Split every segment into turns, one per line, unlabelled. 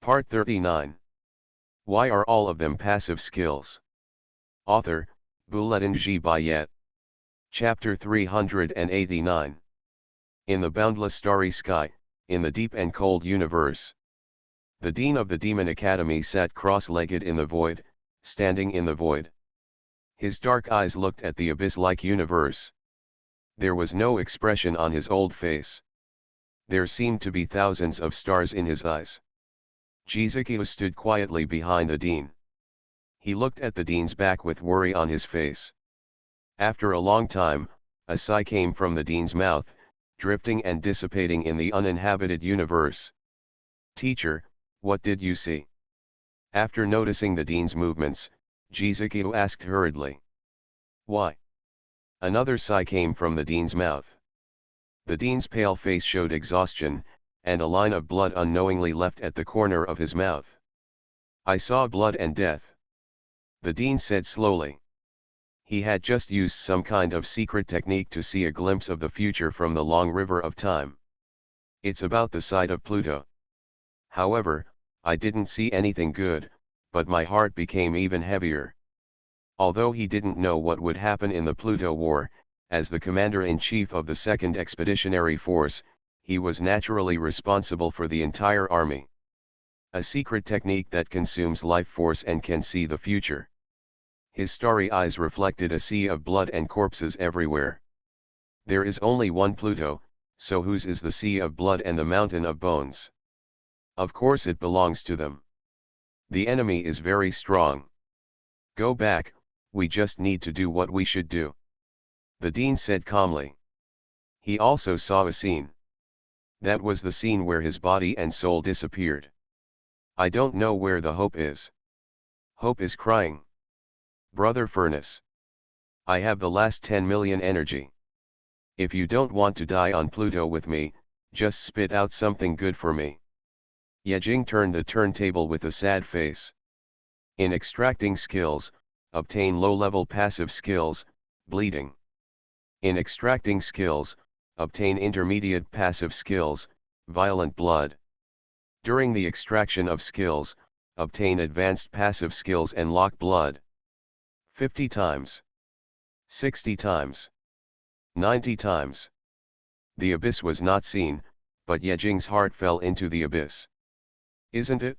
Part 39. Why are all of them passive skills? Author, Bulletin G. Bayet. Chapter 389. In the boundless starry sky, in the deep and cold universe. The dean of the Demon Academy sat cross-legged in the void, standing in the void. His dark eyes looked at the abyss-like universe. There was no expression on his old face. There seemed to be thousands of stars in his eyes. Jizukiyo stood quietly behind the dean. He looked at the dean's back with worry on his face. After a long time, a sigh came from the dean's mouth, drifting and dissipating in the uninhabited universe. Teacher, what did you see? After noticing the dean's movements, Jizukiyo asked hurriedly. Why? Another sigh came from the dean's mouth. The dean's pale face showed exhaustion, and a line of blood unknowingly left at the corner of his mouth. I saw blood and death. The dean said slowly. He had just used some kind of secret technique to see a glimpse of the future from the long river of time. It's about the side of Pluto. However, I didn't see anything good, but my heart became even heavier. Although he didn't know what would happen in the Pluto War, as the commander-in-chief of the 2nd Expeditionary Force, he was naturally responsible for the entire army. A secret technique that consumes life force and can see the future. His starry eyes reflected a sea of blood and corpses everywhere. There is only one Pluto, so whose is the sea of blood and the mountain of bones? Of course it belongs to them. The enemy is very strong. Go back, we just need to do what we should do. The dean said calmly. He also saw a scene. That was the scene where his body and soul disappeared. I don't know where the hope is. Hope is crying. Brother Furnace. I have the last 10 million energy. If you don't want to die on Pluto with me, just spit out something good for me. Yejing turned the turntable with a sad face. In extracting skills, obtain low-level passive skills, bleeding. In extracting skills, obtain intermediate passive skills, violent blood. During the extraction of skills, obtain advanced passive skills and lock blood. 50 times. 60 times. 90 times. The abyss was not seen, but Yejing's heart fell into the abyss. Isn't it?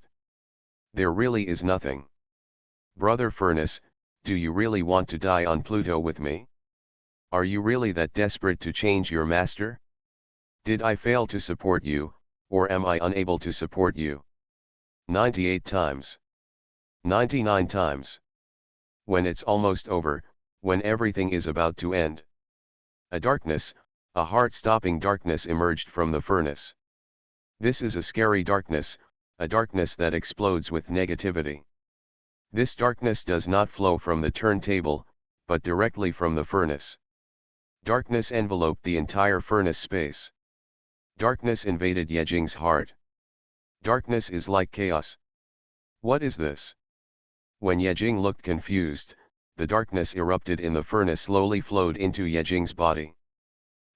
There really is nothing. Brother Furnace, do you really want to die on Pluto with me? Are you really that desperate to change your master? Did I fail to support you, or am I unable to support you? 98 times. 99 times. When it's almost over, when everything is about to end. A darkness, a heart-stopping darkness emerged from the furnace. This is a scary darkness, a darkness that explodes with negativity. This darkness does not flow from the turntable, but directly from the furnace. Darkness enveloped the entire furnace space. Darkness invaded Yejing's heart. Darkness is like chaos. What is this? When Yejing looked confused, the darkness erupted in the furnace slowly flowed into Yejing's body.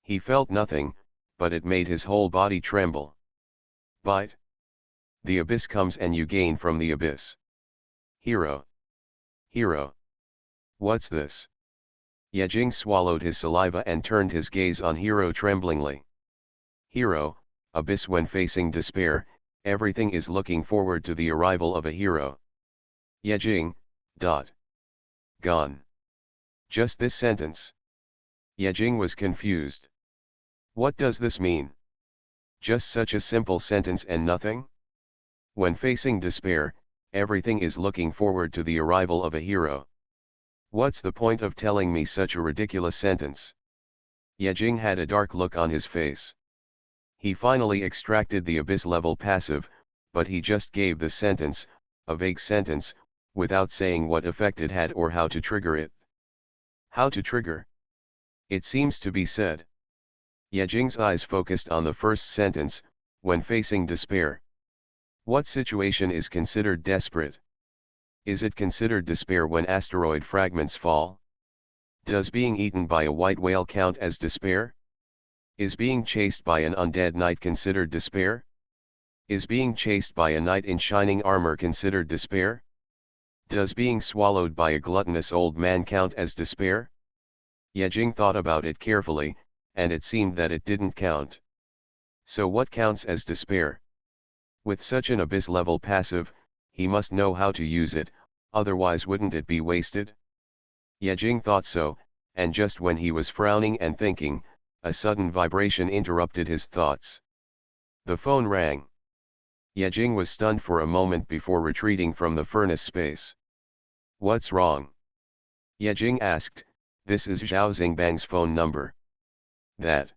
He felt nothing, but it made his whole body tremble. Bite. The abyss comes and you gain from the abyss. Hero. Hero. What's this? Yejing swallowed his saliva and turned his gaze on Hero tremblingly. Hero, abyss. When facing despair, everything is looking forward to the arrival of a hero. Yejing, Gone. Just this sentence. Yejing was confused. What does this mean? Just such a simple sentence and nothing? When facing despair, everything is looking forward to the arrival of a hero. What's the point of telling me such a ridiculous sentence? Yejing had a dark look on his face. He finally extracted the abyss-level passive, but he just gave the sentence, a vague sentence, without saying what effect it had or how to trigger it. How to trigger? It seems to be said. Yejing's eyes focused on the first sentence, when facing despair. What situation is considered desperate? Is it considered despair when asteroid fragments fall? Does being eaten by a white whale count as despair? Is being chased by an undead knight considered despair? Is being chased by a knight in shining armor considered despair? Does being swallowed by a gluttonous old man count as despair? Yejing thought about it carefully, and it seemed that it didn't count. So what counts as despair? With such an abyss-level passive, he must know how to use it, otherwise wouldn't it be wasted? Yejing thought so, and just when he was frowning and thinking, a sudden vibration interrupted his thoughts. The phone rang. Yejing was stunned for a moment before retreating from the furnace space. What's wrong? Yejing asked. This is Zhao Xingbang's phone number. That.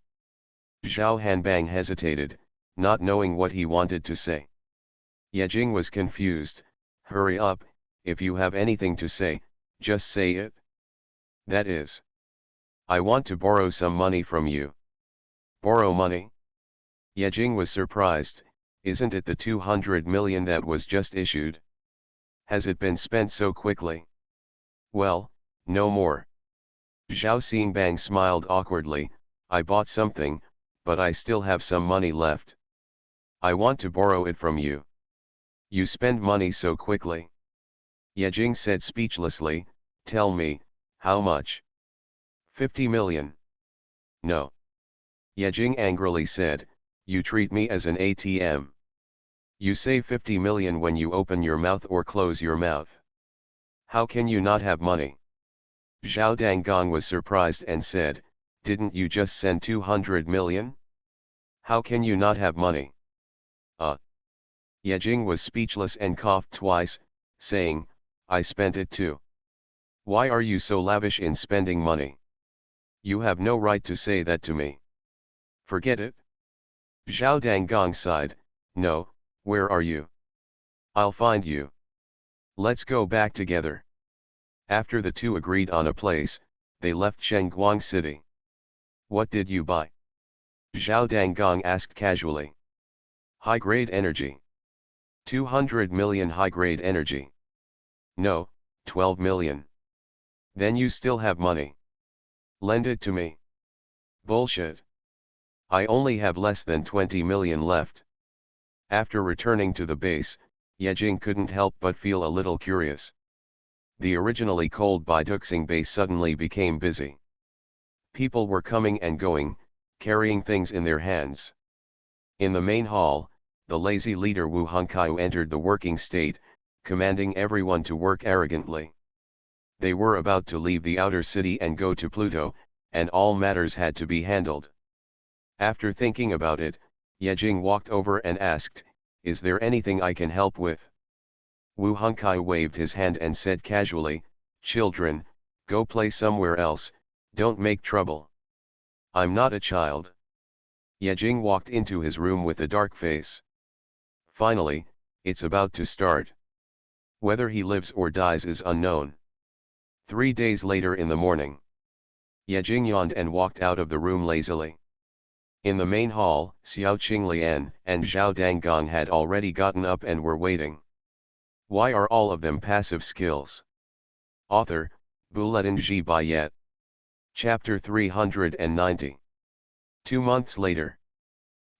Zhao Hanbang hesitated, not knowing what he wanted to say. Yejing was confused. Hurry up, if you have anything to say, just say it. That is. I want to borrow some money from you. Borrow money? Yejing was surprised. Isn't it the 200 million that was just issued? Has it been spent so quickly? Well, no more. Zhao Xingbang smiled awkwardly. I bought something, but I still have some money left. I want to borrow it from you. You spend money so quickly. Yejing said speechlessly. Tell me, how much? 50 million. No. Yejing angrily said, you treat me as an ATM. You say 50 million when you open your mouth or close your mouth. How can you not have money? Zhao Danggong was surprised and said, didn't you just send 200 million? How can you not have money? Yejing was speechless and coughed twice, saying, I spent it too. Why are you so lavish in spending money? You have no right to say that to me. Forget it. Zhao Danggong sighed, no, where are you? I'll find you. Let's go back together. After the two agreed on a place, they left Shengguang City. What did you buy? Zhao Danggong asked casually. High-grade energy. 200 million high-grade energy. No, 12 million. Then you still have money. Lend it to me. Bullshit. I only have less than 20 million left. After returning to the base, Yejing couldn't help but feel a little curious. The originally cold Baiduxing base suddenly became busy. People were coming and going, carrying things in their hands. In the main hall, the lazy leader Wu Hongqiu entered the working state, commanding everyone to work arrogantly. They were about to leave the outer city and go to Pluto, and all matters had to be handled. After thinking about it, Yejing walked over and asked, is there anything I can help with? Wu Hongqiu waved his hand and said casually, children, go play somewhere else, don't make trouble. I'm not a child. Yejing walked into his room with a dark face. Finally, it's about to start. Whether he lives or dies is unknown. 3 days later in the morning, Yejing yawned and walked out of the room lazily. In the main hall, Xiao Qinglian and Zhao Danggong had already gotten up and were waiting. Why are all of them passive skills? Author, Bulletin Ji Bayet. Chapter 390. 2 months later.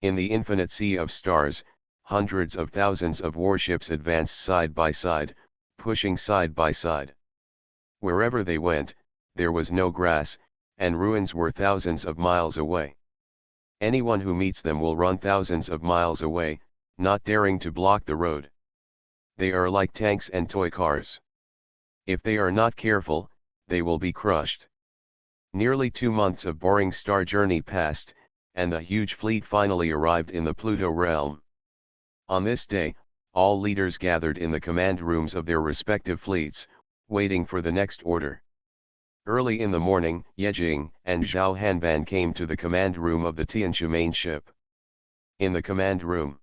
In the infinite sea of stars, hundreds of thousands of warships advanced side by side, pushing side by side. Wherever they went, there was no grass, and ruins were thousands of miles away. Anyone who meets them will run thousands of miles away, not daring to block the road. They are like tanks and toy cars. If they are not careful, they will be crushed. Nearly 2 months of boring star journey passed, and the huge fleet finally arrived in the Pluto realm. On this day, all leaders gathered in the command rooms of their respective fleets, waiting for the next order. Early in the morning, Yejing and Zhao Hanban came to the command room of the Tianshu main ship. In the command room,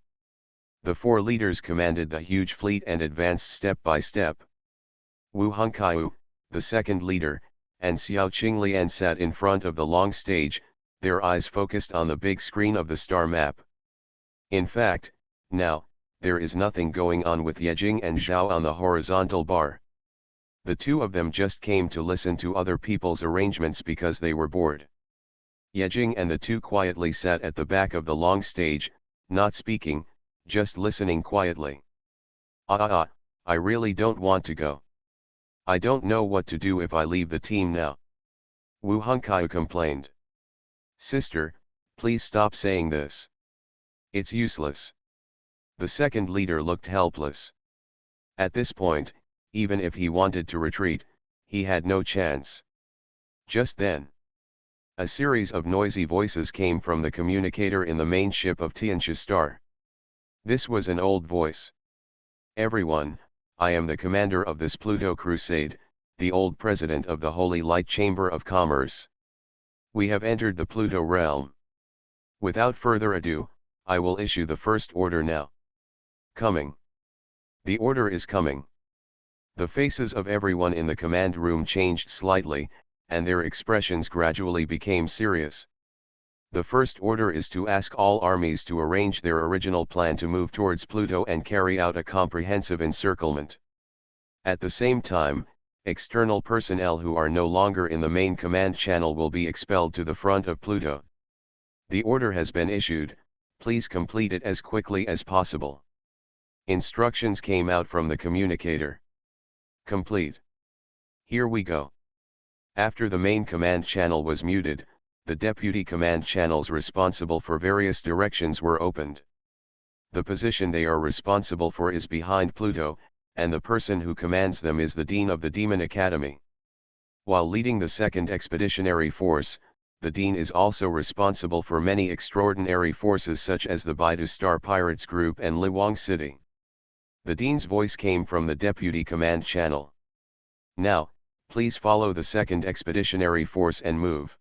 the 4 leaders commanded the huge fleet and advanced step by step. Wu Hongqiu, the second leader, and Xiao Qinglian sat in front of the long stage, their eyes focused on the big screen of the star map. In fact, now, there is nothing going on with Yejing and Zhao on the horizontal bar. The two of them just came to listen to other people's arrangements because they were bored. Yejing and the two quietly sat at the back of the long stage, not speaking, just listening quietly. I really don't want to go. I don't know what to do if I leave the team now. Wu Hongqiu complained. Sister, please stop saying this. It's useless. The second leader looked helpless. At this point, even if he wanted to retreat, he had no chance. Just then, a series of noisy voices came from the communicator in the main ship of Tianxia Star. This was an old voice. Everyone, I am the commander of this Pluto crusade, the old president of the Holy Light Chamber of Commerce. We have entered the Pluto realm. Without further ado, I will issue the first order now. Coming. The order is coming. The faces of everyone in the command room changed slightly, and their expressions gradually became serious. The first order is to ask all armies to arrange their original plan to move towards Pluto and carry out a comprehensive encirclement. At the same time, external personnel who are no longer in the main command channel will be expelled to the front of Pluto. The order has been issued, please complete it as quickly as possible. Instructions came out from the communicator. Complete. Here we go. After the main command channel was muted, the deputy command channels responsible for various directions were opened. The position they are responsible for is behind Pluto, and the person who commands them is the Dean of the Demon Academy. While leading the Second Expeditionary Force, the Dean is also responsible for many extraordinary forces such as the Baidu Star Pirates Group and Liwang City. The Dean's voice came from the deputy command channel. Now, please follow the Second Expeditionary Force and move.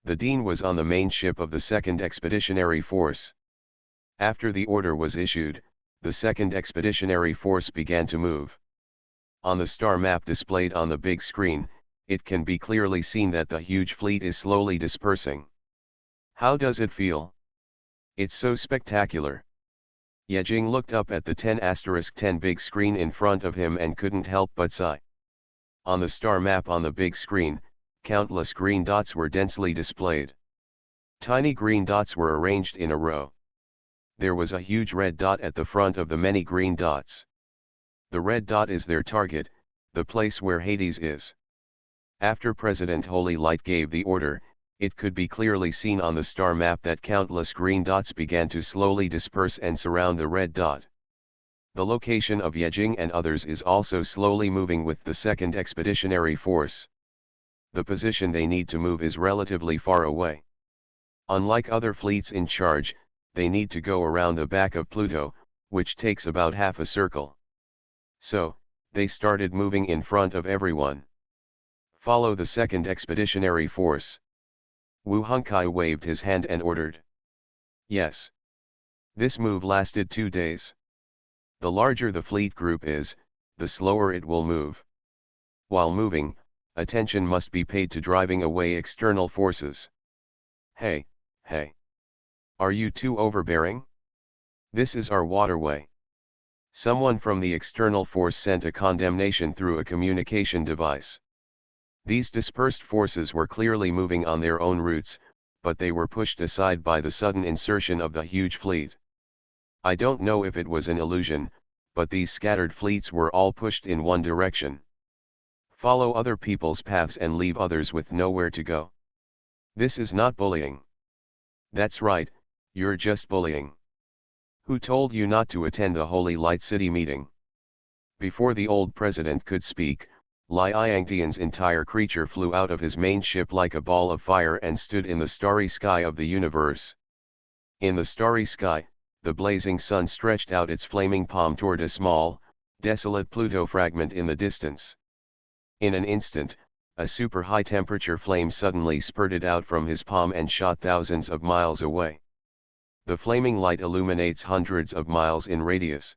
The Dean was on the main ship of the Second Expeditionary Force. After the order was issued, the Second Expeditionary Force began to move. On the star map displayed on the big screen, it can be clearly seen that the huge fleet is slowly dispersing. How does it feel? It's so spectacular. Yejing looked up at the 10*10 big screen in front of him and couldn't help but sigh. On the star map on the big screen, countless green dots were densely displayed. Tiny green dots were arranged in a row. There was a huge red dot at the front of the many green dots. The red dot is their target, the place where Hades is. After President Holy Light gave the order, it could be clearly seen on the star map that countless green dots began to slowly disperse and surround the red dot. The location of Yejing and others is also slowly moving with the Second Expeditionary Force. The position they need to move is relatively far away. Unlike other fleets in charge, they need to go around the back of Pluto, which takes about half a circle. So, they started moving in front of everyone. Follow the Second Expeditionary Force. Wu Hongqiu waved his hand and ordered. Yes. This move lasted 2 days. The larger the fleet group is, the slower it will move. While moving, attention must be paid to driving away external forces. Hey. Are you too overbearing? This is our waterway. Someone from the external force sent a condemnation through a communication device. These dispersed forces were clearly moving on their own routes, but they were pushed aside by the sudden insertion of the huge fleet. I don't know if it was an illusion, but these scattered fleets were all pushed in one direction. Follow other people's paths and leave others with nowhere to go. This is not bullying. That's right, you're just bullying. Who told you not to attend the Holy Light City meeting? Before the old president could speak, Li Yangtian's entire creature flew out of his main ship like a ball of fire and stood in the starry sky of the universe. In the starry sky, the blazing sun stretched out its flaming palm toward a small, desolate Pluto fragment in the distance. In an instant, a super high-temperature flame suddenly spurted out from his palm and shot thousands of miles away. The flaming light illuminates hundreds of miles in radius.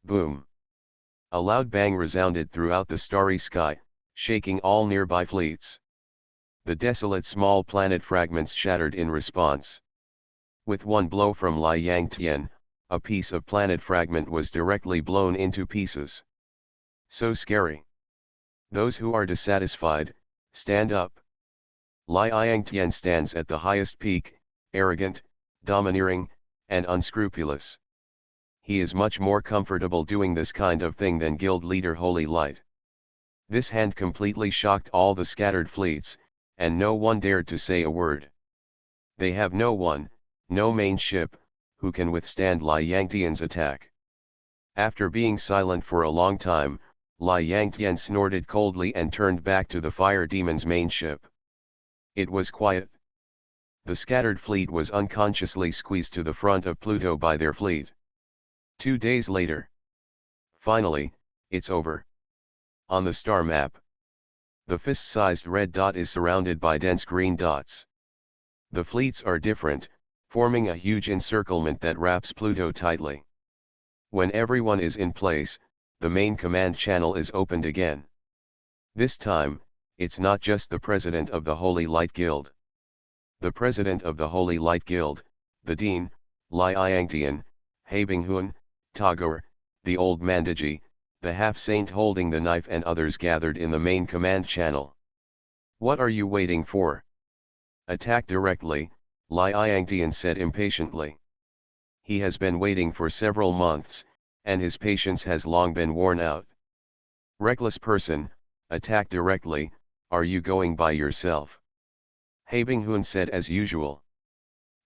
Boom! A loud bang resounded throughout the starry sky, shaking all nearby fleets. The desolate small planet fragments shattered in response. With one blow from Li Yangtian, a piece of planet fragment was directly blown into pieces. So scary. Those who are dissatisfied, stand up. Li Yangtian stands at the highest peak, arrogant, domineering, and unscrupulous. He is much more comfortable doing this kind of thing than guild leader Holy Light. This hand completely shocked all the scattered fleets, and no one dared to say a word. They have no one, no main ship, who can withstand Li Yangtian's attack. After being silent for a long time, Li Yangtian snorted coldly and turned back to the fire demon's main ship. It was quiet. The scattered fleet was unconsciously squeezed to the front of Pluto by their fleet. 2 days later. Finally, it's over. On the star map, the fist-sized red dot is surrounded by dense green dots. The fleets are different, forming a huge encirclement that wraps Pluto tightly. When everyone is in place, the main command channel is opened again. This time, it's not just the president of the Holy Light Guild. The president of the Holy Light Guild, the dean, Li Yangtian, Xuanhuan, Tagore, the old Mandiji, the half-saint holding the knife and others gathered in the main command channel. What are you waiting for? Attack directly, Li Yangtian said impatiently. He has been waiting for several months, and his patience has long been worn out. Reckless person, attack directly, are you going by yourself? Xuanhuan said as usual.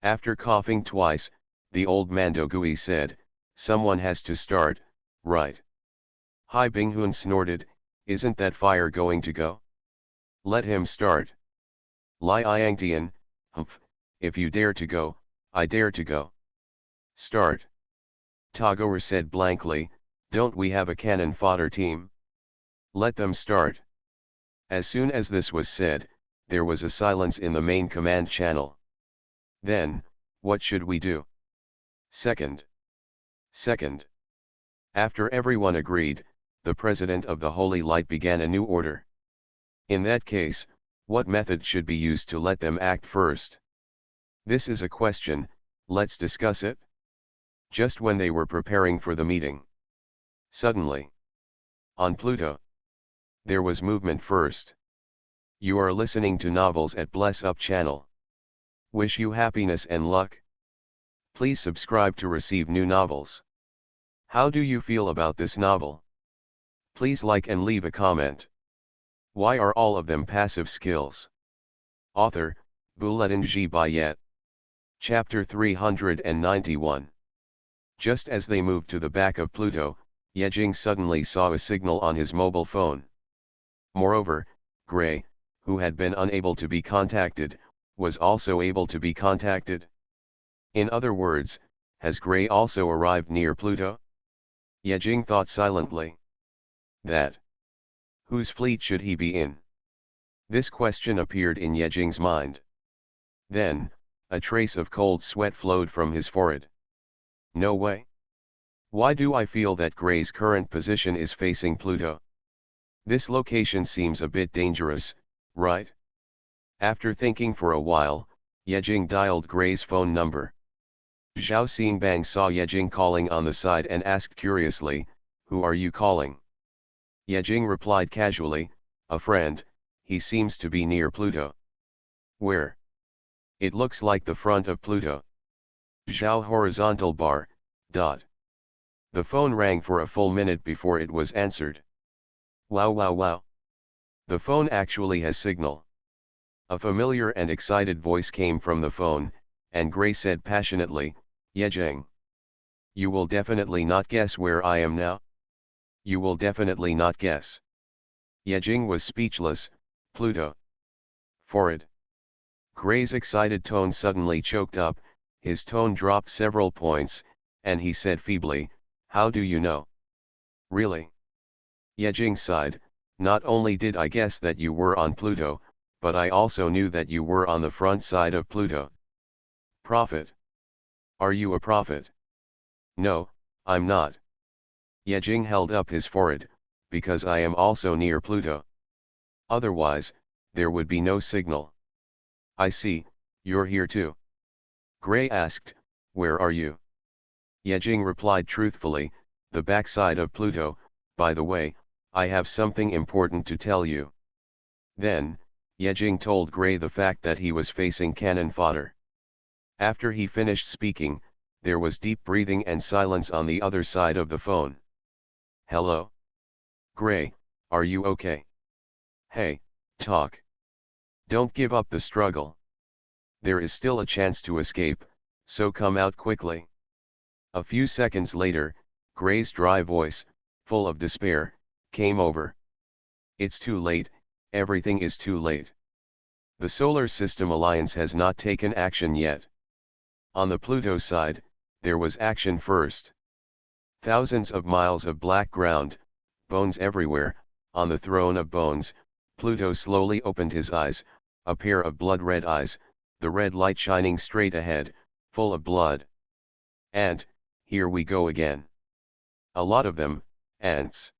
After coughing twice, the old Mandogui said, someone has to start, right? Xuanhuan snorted, isn't that fire going to go? Let him start. Li Yangtian, humph, if you dare to go, I dare to go. Start. Tagore said blankly, don't we have a cannon fodder team? Let them start. As soon as this was said, there was a silence in the main command channel. Then, what should we do? Second. After everyone agreed, the president of the Holy Light began a new order. In that case, what method should be used to let them act first? This is a question, let's discuss it. Just when they were preparing for the meeting. Suddenly. On Pluto. There was movement first. You are listening to novels at Bless Up channel. Wish you happiness and luck. Please subscribe to receive new novels. How do you feel about this novel? Please like and leave a comment. Why are all of them passive skills? Author, Bulletin G. Bayet. Chapter 391. Just as they moved to the back of Pluto, Yejing suddenly saw a signal on his mobile phone. Moreover, Gray, who had been unable to be contacted, was also able to be contacted. In other words, has Gray also arrived near Pluto? Yejing thought silently. That. Whose fleet should he be in? This question appeared in Yejing's mind. Then, a trace of cold sweat flowed from his forehead. No way. Why do I feel that Gray's current position is facing Pluto? This location seems a bit dangerous, right? After thinking for a while, Yejing dialed Gray's phone number. Zhao Xingbang saw Yejing calling on the side and asked curiously, who are you calling? Yejing replied casually, a friend, he seems to be near Pluto. Where? It looks like the front of Pluto. Zhao horizontal bar, dot. The phone rang for a full minute before it was answered. Wow. The phone actually has signal. A familiar and excited voice came from the phone, and Gray said passionately, Yejing. You will definitely not guess where I am now? You will definitely not guess. Yejing was speechless, Pluto. Forehead. Gray's excited tone suddenly choked up, his tone dropped several points, and he said feebly, how do you know? Really? Yejing sighed, not only did I guess that you were on Pluto, but I also knew that you were on the front side of Pluto. Prophet. Are you a prophet? No, I'm not. Yejing held up his forehead, because I am also near Pluto. Otherwise, there would be no signal. I see, you're here too. Gray asked, where are you? Yejing replied truthfully, the backside of Pluto, by the way, I have something important to tell you. Then, Yejing told Gray the fact that he was facing cannon fodder. After he finished speaking, there was deep breathing and silence on the other side of the phone. "Hello? Gray, are you okay? Hey, talk. Don't give up the struggle. There is still a chance to escape, so come out quickly." A few seconds later, Gray's dry voice, full of despair, came over. "It's too late, everything is too late. The Solar System Alliance has not taken action yet. On the Pluto side, there was action first. Thousands of miles of black ground, bones everywhere. On the throne of bones, Pluto slowly opened his eyes, a pair of blood-red eyes, the red light shining straight ahead, full of blood. And, here we go again. A lot of them, ants.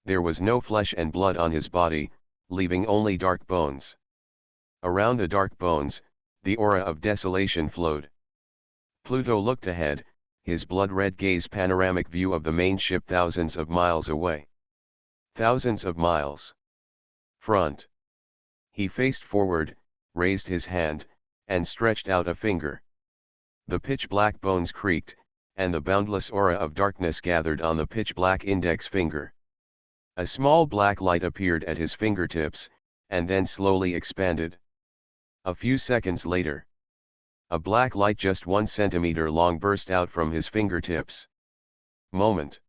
There was no flesh and blood on his body, leaving only dark bones. Around the dark bones, the aura of desolation flowed. Pluto looked ahead, his blood-red gaze panoramic view of the main ship thousands of miles away. Thousands of miles. Front. He faced forward, raised his hand, and stretched out a finger. The pitch-black bones creaked, and the boundless aura of darkness gathered on the pitch-black index finger. A small black light appeared at his fingertips, and then slowly expanded. A few seconds later, a black light just 1 centimeter long burst out from his fingertips. Moment.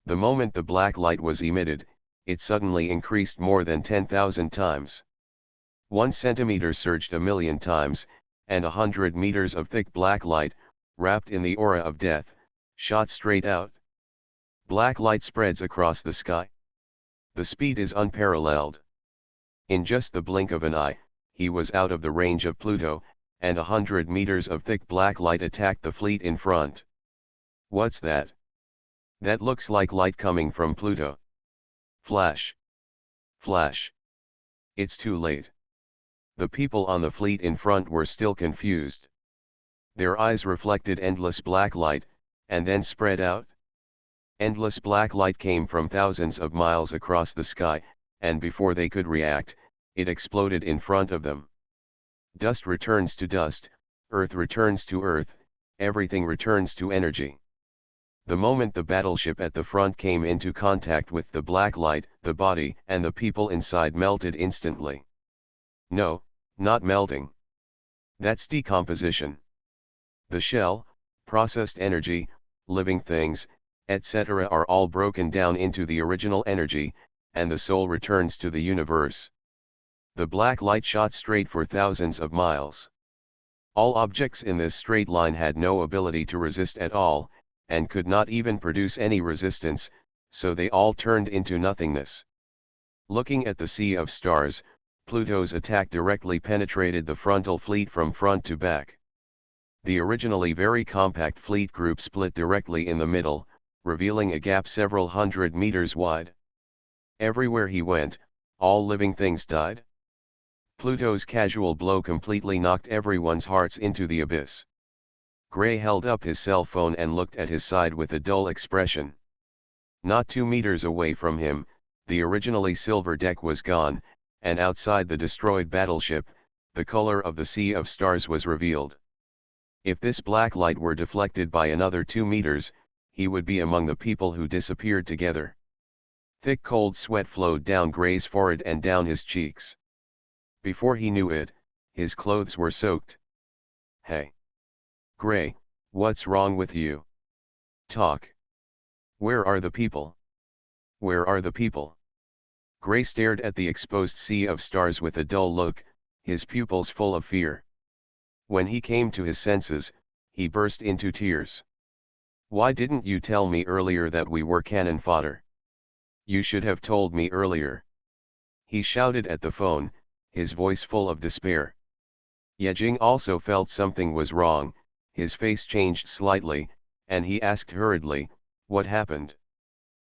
The moment the black light was emitted, it suddenly increased more than 10,000 times. 1 centimeter surged 1,000,000 times, and 100 meters of thick black light, wrapped in the aura of death, shot straight out. Black light spreads across the sky. The speed is unparalleled. In just the blink of an eye, he was out of the range of Pluto, and 100 meters of thick black light attacked the fleet in front. What's that? That looks like light coming from Pluto. Flash. Flash. It's too late. The people on the fleet in front were still confused. Their eyes reflected endless black light, and then spread out. Endless black light came from thousands of miles across the sky, and before they could react, it exploded in front of them. Dust returns to dust, earth returns to earth, everything returns to energy. The moment the battleship at the front came into contact with the black light, the body and the people inside melted instantly. No, not melting. That's decomposition. The shell, processed energy, living things, etc. are all broken down into the original energy, and the soul returns to the universe. The black light shot straight for thousands of miles. All objects in this straight line had no ability to resist at all, and could not even produce any resistance, so they all turned into nothingness. Looking at the sea of stars, Pluto's attack directly penetrated the frontal fleet from front to back. The originally very compact fleet group split directly in the middle, revealing a gap several hundred meters wide. Everywhere he went, all living things died. Pluto's casual blow completely knocked everyone's hearts into the abyss. Gray held up his cell phone and looked at his side with a dull expression. Not 2 meters away from him, the originally silver deck was gone, and outside the destroyed battleship, the color of the sea of stars was revealed. If this black light were deflected by another 2 meters, he would be among the people who disappeared together. Thick cold sweat flowed down Gray's forehead and down his cheeks. Before he knew it, his clothes were soaked. Hey! Gray, what's wrong with you? Talk. Where are the people? Where are the people? Gray stared at the exposed sea of stars with a dull look, his pupils full of fear. When he came to his senses, he burst into tears. Why didn't you tell me earlier that we were cannon fodder? You should have told me earlier. He shouted at the phone, his voice full of despair. Yejing also felt something was wrong, his face changed slightly, and he asked hurriedly, what happened?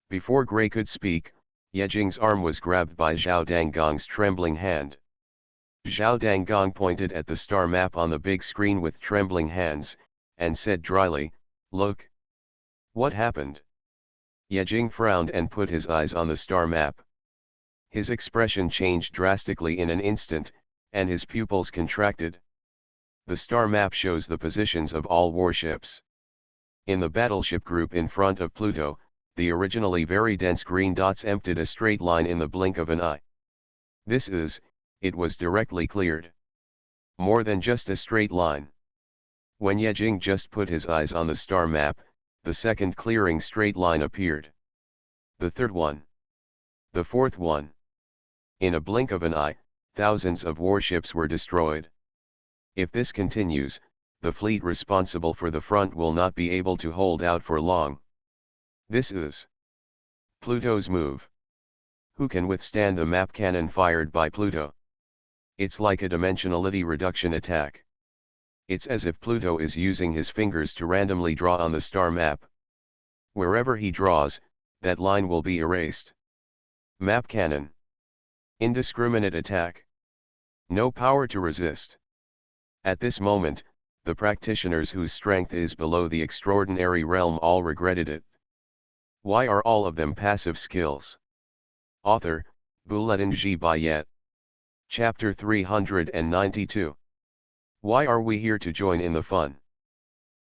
Before Gray could speak, Yejing's arm was grabbed by Zhao Dangong's trembling hand. Zhao Danggong pointed at the star map on the big screen with trembling hands, and said dryly, look. What happened? Yejing frowned and put his eyes on the star map. His expression changed drastically in an instant, and his pupils contracted. The star map shows the positions of all warships. In the battleship group in front of Pluto, the originally very dense green dots emptied a straight line in the blink of an eye. It was directly cleared. More than just a straight line. When Yejing just put his eyes on the star map, the second clearing straight line appeared. The third one. The fourth one. In a blink of an eye, thousands of warships were destroyed. If this continues, the fleet responsible for the front will not be able to hold out for long. This is Pluto's move. Who can withstand the map cannon fired by Pluto? It's like a dimensionality reduction attack. It's as if Pluto is using his fingers to randomly draw on the star map. Wherever he draws, that line will be erased. Map cannon. Indiscriminate attack. No power to resist. At this moment, the practitioners whose strength is below the extraordinary realm all regretted it. Why are all of them passive skills? Author, Bulletin G. Bayet. Chapter 392. Why are we here to join in the fun?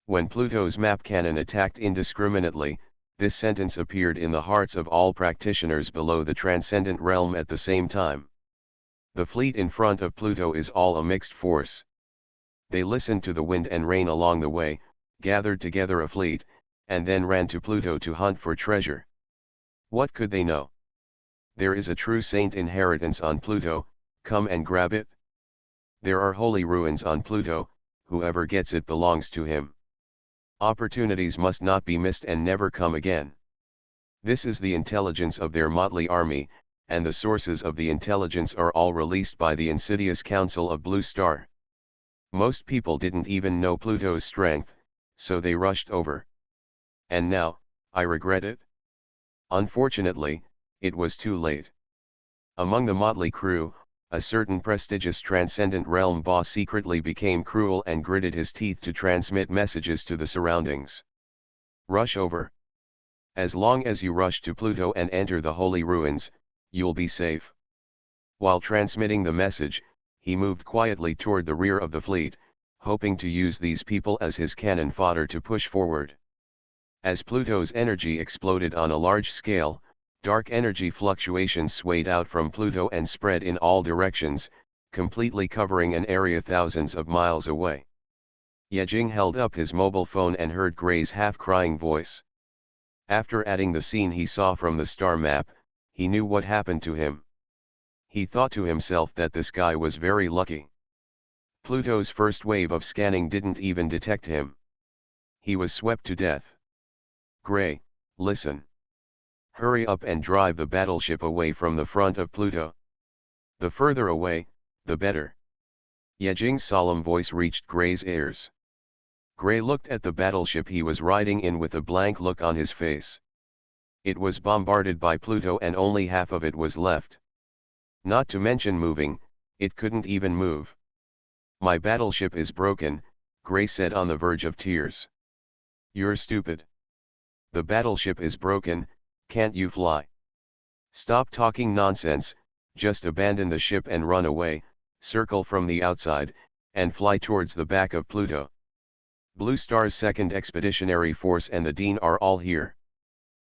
When Pluto's map cannon attacked indiscriminately, this sentence appeared in the hearts of all practitioners below the transcendent realm at the same time. The fleet in front of Pluto is all a mixed force. They listened to the wind and rain along the way, gathered together a fleet, and then ran to Pluto to hunt for treasure. What could they know? There is a true saint inheritance on Pluto, come and grab it. There are holy ruins on Pluto, whoever gets it belongs to him. Opportunities must not be missed and never come again. This is the intelligence of their motley army, and the sources of the intelligence are all released by the insidious Council of Blue Star. Most people didn't even know Pluto's strength, so they rushed over. And now, I regret it. Unfortunately, it was too late. Among the motley crew, a certain prestigious transcendent realm boss secretly became cruel and gritted his teeth to transmit messages to the surroundings. Rush over. As long as you rush to Pluto and enter the holy ruins, you'll be safe. While transmitting the message, he moved quietly toward the rear of the fleet, hoping to use these people as his cannon fodder to push forward. As Pluto's energy exploded on a large scale, dark energy fluctuations swayed out from Pluto and spread in all directions, completely covering an area thousands of miles away. Yejing held up his mobile phone and heard Gray's half-crying voice. After adding the scene he saw from the star map, he knew what happened to him. He thought to himself that this guy was very lucky. Pluto's first wave of scanning didn't even detect him. He was swept to death. Gray, listen. Hurry up and drive the battleship away from the front of Pluto. The further away, the better. Yejing's solemn voice reached Gray's ears. Gray looked at the battleship he was riding in with a blank look on his face. It was bombarded by Pluto and only half of it was left. Not to mention moving, it couldn't even move. My battleship is broken, Gray said on the verge of tears. You're stupid. The battleship is broken, can't you fly? Stop talking nonsense, just abandon the ship and run away, circle from the outside, and fly towards the back of Pluto. Blue Star's 2nd Expeditionary Force and the Dean are all here.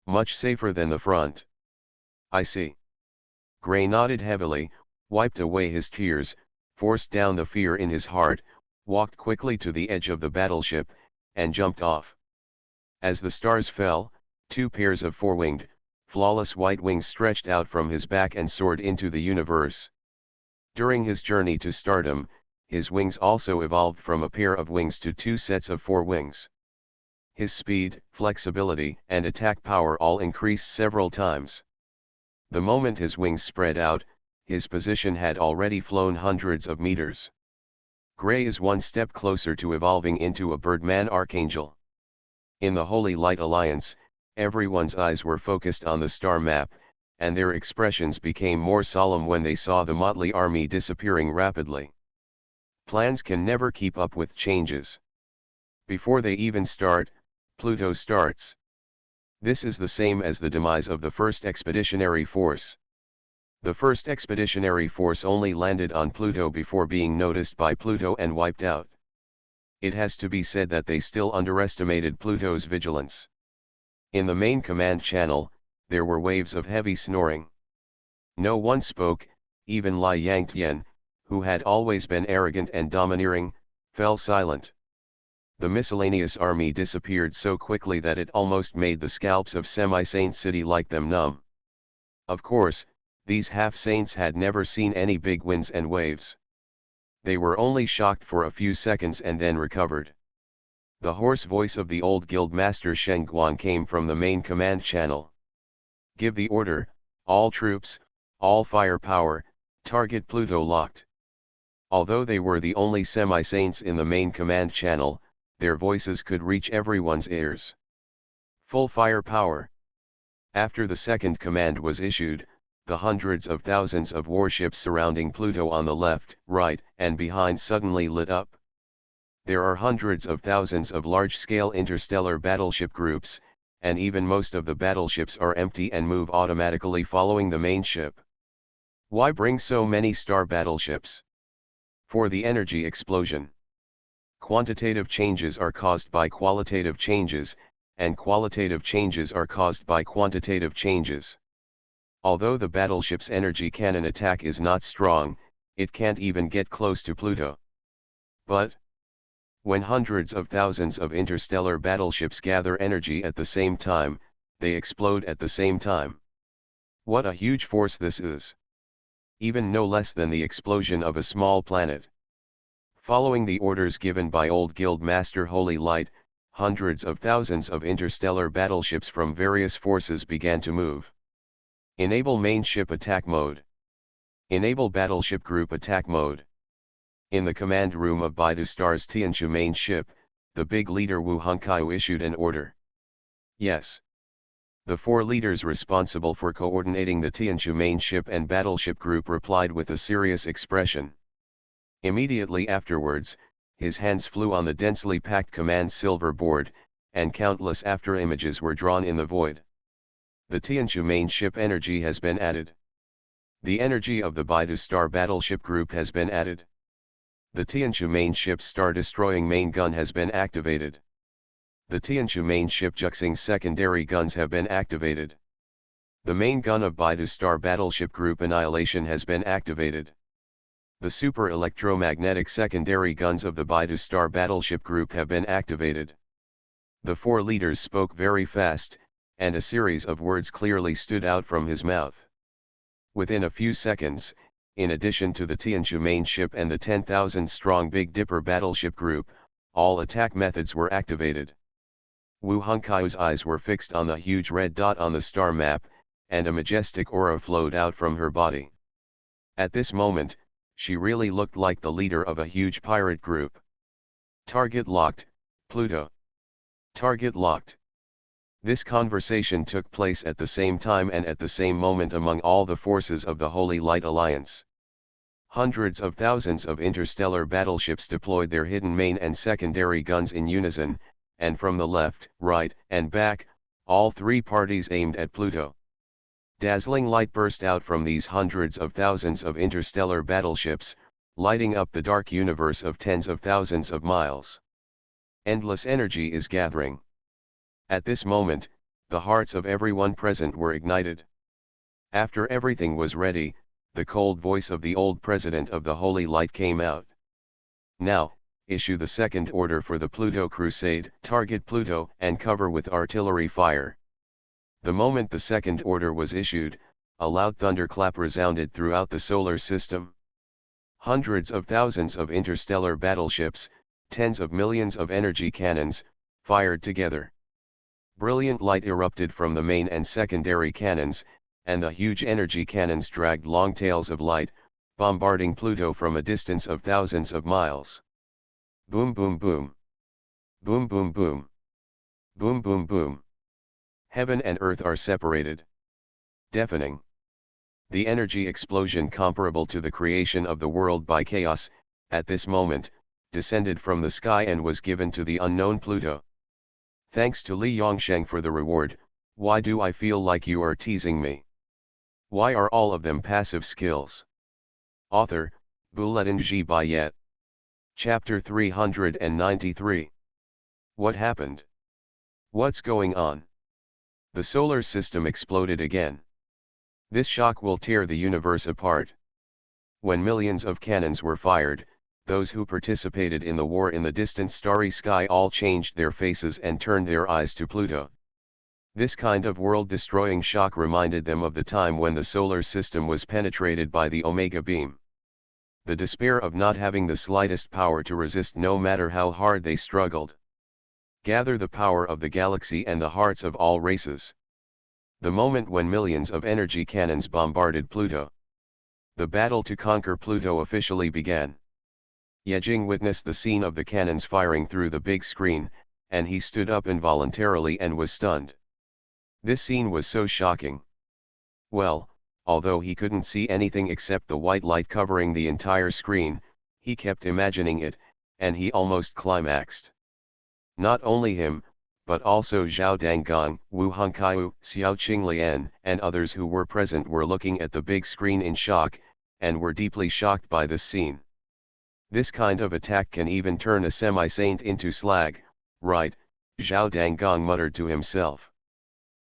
Much safer than the front. I see. Gray nodded heavily, wiped away his tears, forced down the fear in his heart, walked quickly to the edge of the battleship, and jumped off. As the stars fell, 2 pairs of 4-winged, flawless white wings stretched out from his back and soared into the universe. During his journey to stardom, his wings also evolved from a pair of wings to 2 sets of 4 wings. His speed, flexibility, and attack power all increased several times. The moment his wings spread out, his position had already flown hundreds of meters. Gray is one step closer to evolving into a Birdman Archangel. In the Holy Light Alliance, everyone's eyes were focused on the star map, and their expressions became more solemn when they saw the motley army disappearing rapidly. Plans can never keep up with changes. Before they even start, Pluto starts. This is the same as the demise of the 1st Expeditionary Force. The 1st Expeditionary Force only landed on Pluto before being noticed by Pluto and wiped out. it has to be said that they still underestimated Pluto's vigilance. In the main command channel, there were waves of heavy snoring. No one spoke, even Li Yangtian, who had always been arrogant and domineering, fell silent. The miscellaneous army disappeared so quickly that it almost made the scalps of semi-saint city like them numb. Of course, these half-saints had never seen any big winds and waves. They were only shocked for a few seconds and then recovered. The hoarse voice of the old guild master Xuanhuan came from the main command channel. "Give the order, all troops, all firepower, target Pluto locked." Although they were the only semi-saints in the main command channel, their voices could reach everyone's ears. Full firepower. After the second command was issued, the hundreds of thousands of warships surrounding Pluto on the left, right, and behind suddenly lit up. There are hundreds of thousands of large-scale interstellar battleship groups, and even most of the battleships are empty and move automatically following the main ship. Why bring so many star battleships? For the energy explosion. Quantitative changes are caused by qualitative changes, and qualitative changes are caused by quantitative changes. Although the battleship's energy cannon attack is not strong, it can't even get close to Pluto. But when hundreds of thousands of interstellar battleships gather energy at the same time, they explode at the same time. What a huge force this is! Even no less than the explosion of a small planet. Following the orders given by Old Guild Master Holy Light, hundreds of thousands of interstellar battleships from various forces began to move. Enable main ship attack mode. Enable battleship group attack mode. In the command room of Baidu Star's Tianchu main ship, the big leader Wu Hongqiu issued an order. Yes. The four leaders responsible for coordinating the Tianchu main ship and battleship group replied with a serious expression. Immediately afterwards, his hands flew on the densely packed command silver board, and countless after-images were drawn in the void. The Tianchu main ship energy has been added. The energy of the Baidu Star battleship group has been added. The Tianchu main ship's star-destroying main gun has been activated. The Tianchu main ship Juxing secondary guns have been activated. The main gun of Baidu Star battleship group Annihilation has been activated. The super electromagnetic secondary guns of the Baidu Star battleship group have been activated. The four leaders spoke very fast, and a series of words clearly stood out from his mouth. Within a few seconds, in addition to the Tianchu main ship and the 10,000-strong Big Dipper battleship group, all attack methods were activated. Wu Hongqiu's eyes were fixed on the huge red dot on the star map, and a majestic aura flowed out from her body. At this moment, she really looked like the leader of a huge pirate group. Target locked, Pluto. Target locked. This conversation took place at the same time and at the same moment among all the forces of the Holy Light Alliance. Hundreds of thousands of interstellar battleships deployed their hidden main and secondary guns in unison, and from the left, right, and back, all three parties aimed at Pluto. Dazzling light burst out from these hundreds of thousands of interstellar battleships, lighting up the dark universe of tens of thousands of miles. Endless energy is gathering. At this moment, the hearts of everyone present were ignited. After everything was ready, the cold voice of the old president of the Holy Light came out. Now, issue the second order for the Pluto Crusade, target Pluto and cover with artillery fire. The moment the second order was issued, a loud thunderclap resounded throughout the solar system. Hundreds of thousands of interstellar battleships, tens of millions of energy cannons, fired together. Brilliant light erupted from the main and secondary cannons, and the huge energy cannons dragged long tails of light, bombarding Pluto from a distance of thousands of miles. Boom boom boom. Boom boom boom. Boom boom boom. Heaven and earth are separated. Deafening. The energy explosion comparable to the creation of the world by chaos, at this moment, descended from the sky and was given to the unknown Pluto. Thanks to Li Yongsheng for the reward. Why do I feel like you are teasing me? Why are all of them passive skills? Author, Bulletin Ji Bayet. Chapter 393. What happened? What's going on? The solar system exploded again. This shock will tear the universe apart. When millions of cannons were fired, those who participated in the war in the distant starry sky all changed their faces and turned their eyes to Pluto. This kind of world-destroying shock reminded them of the time when the solar system was penetrated by the Omega beam. The despair of not having the slightest power to resist no matter how hard they struggled. Gather the power of the galaxy and the hearts of all races. The moment when millions of energy cannons bombarded Pluto. The battle to conquer Pluto officially began. Yejing witnessed the scene of the cannons firing through the big screen, and he stood up involuntarily and was stunned. This scene was so shocking. Well, although he couldn't see anything except the white light covering the entire screen, he kept imagining it, and he almost climaxed. Not only him, but also Zhao Danggong, Wu Hongqiu, Xiao Qinglian, and others who were present were looking at the big screen in shock, and were deeply shocked by this scene. This kind of attack can even turn a semi-saint into slag, right? Zhao Danggong muttered to himself.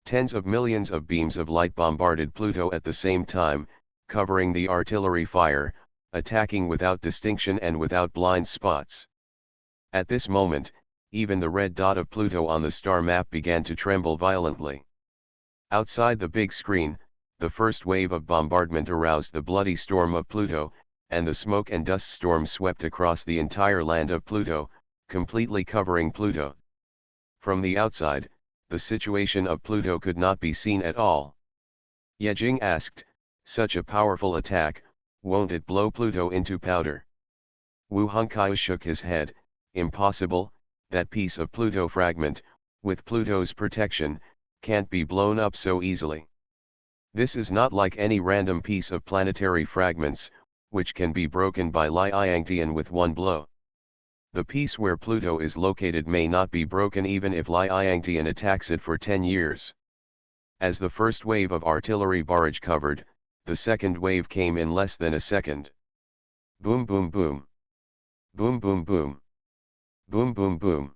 Tens of millions of beams of light bombarded Pluto at the same time, covering the artillery fire, attacking without distinction and without blind spots. At this moment, even the red dot of Pluto on the star map began to tremble violently. Outside the big screen, the first wave of bombardment aroused the bloody storm of Pluto, and the smoke and dust storm swept across the entire land of Pluto, completely covering Pluto. From the outside, the situation of Pluto could not be seen at all. Yejing asked, "Such a powerful attack, won't it blow Pluto into powder?" Wu Hongqiu shook his head. "Impossible, that piece of Pluto fragment, with Pluto's protection, can't be blown up so easily. This is not like any random piece of planetary fragments, which can be broken by Liangtian with one blow. The piece where Pluto is located may not be broken even if Liangtian attacks it for 10 years. As the first wave of artillery barrage covered, the second wave came in less than a second. Boom boom boom. Boom boom boom. Boom boom boom.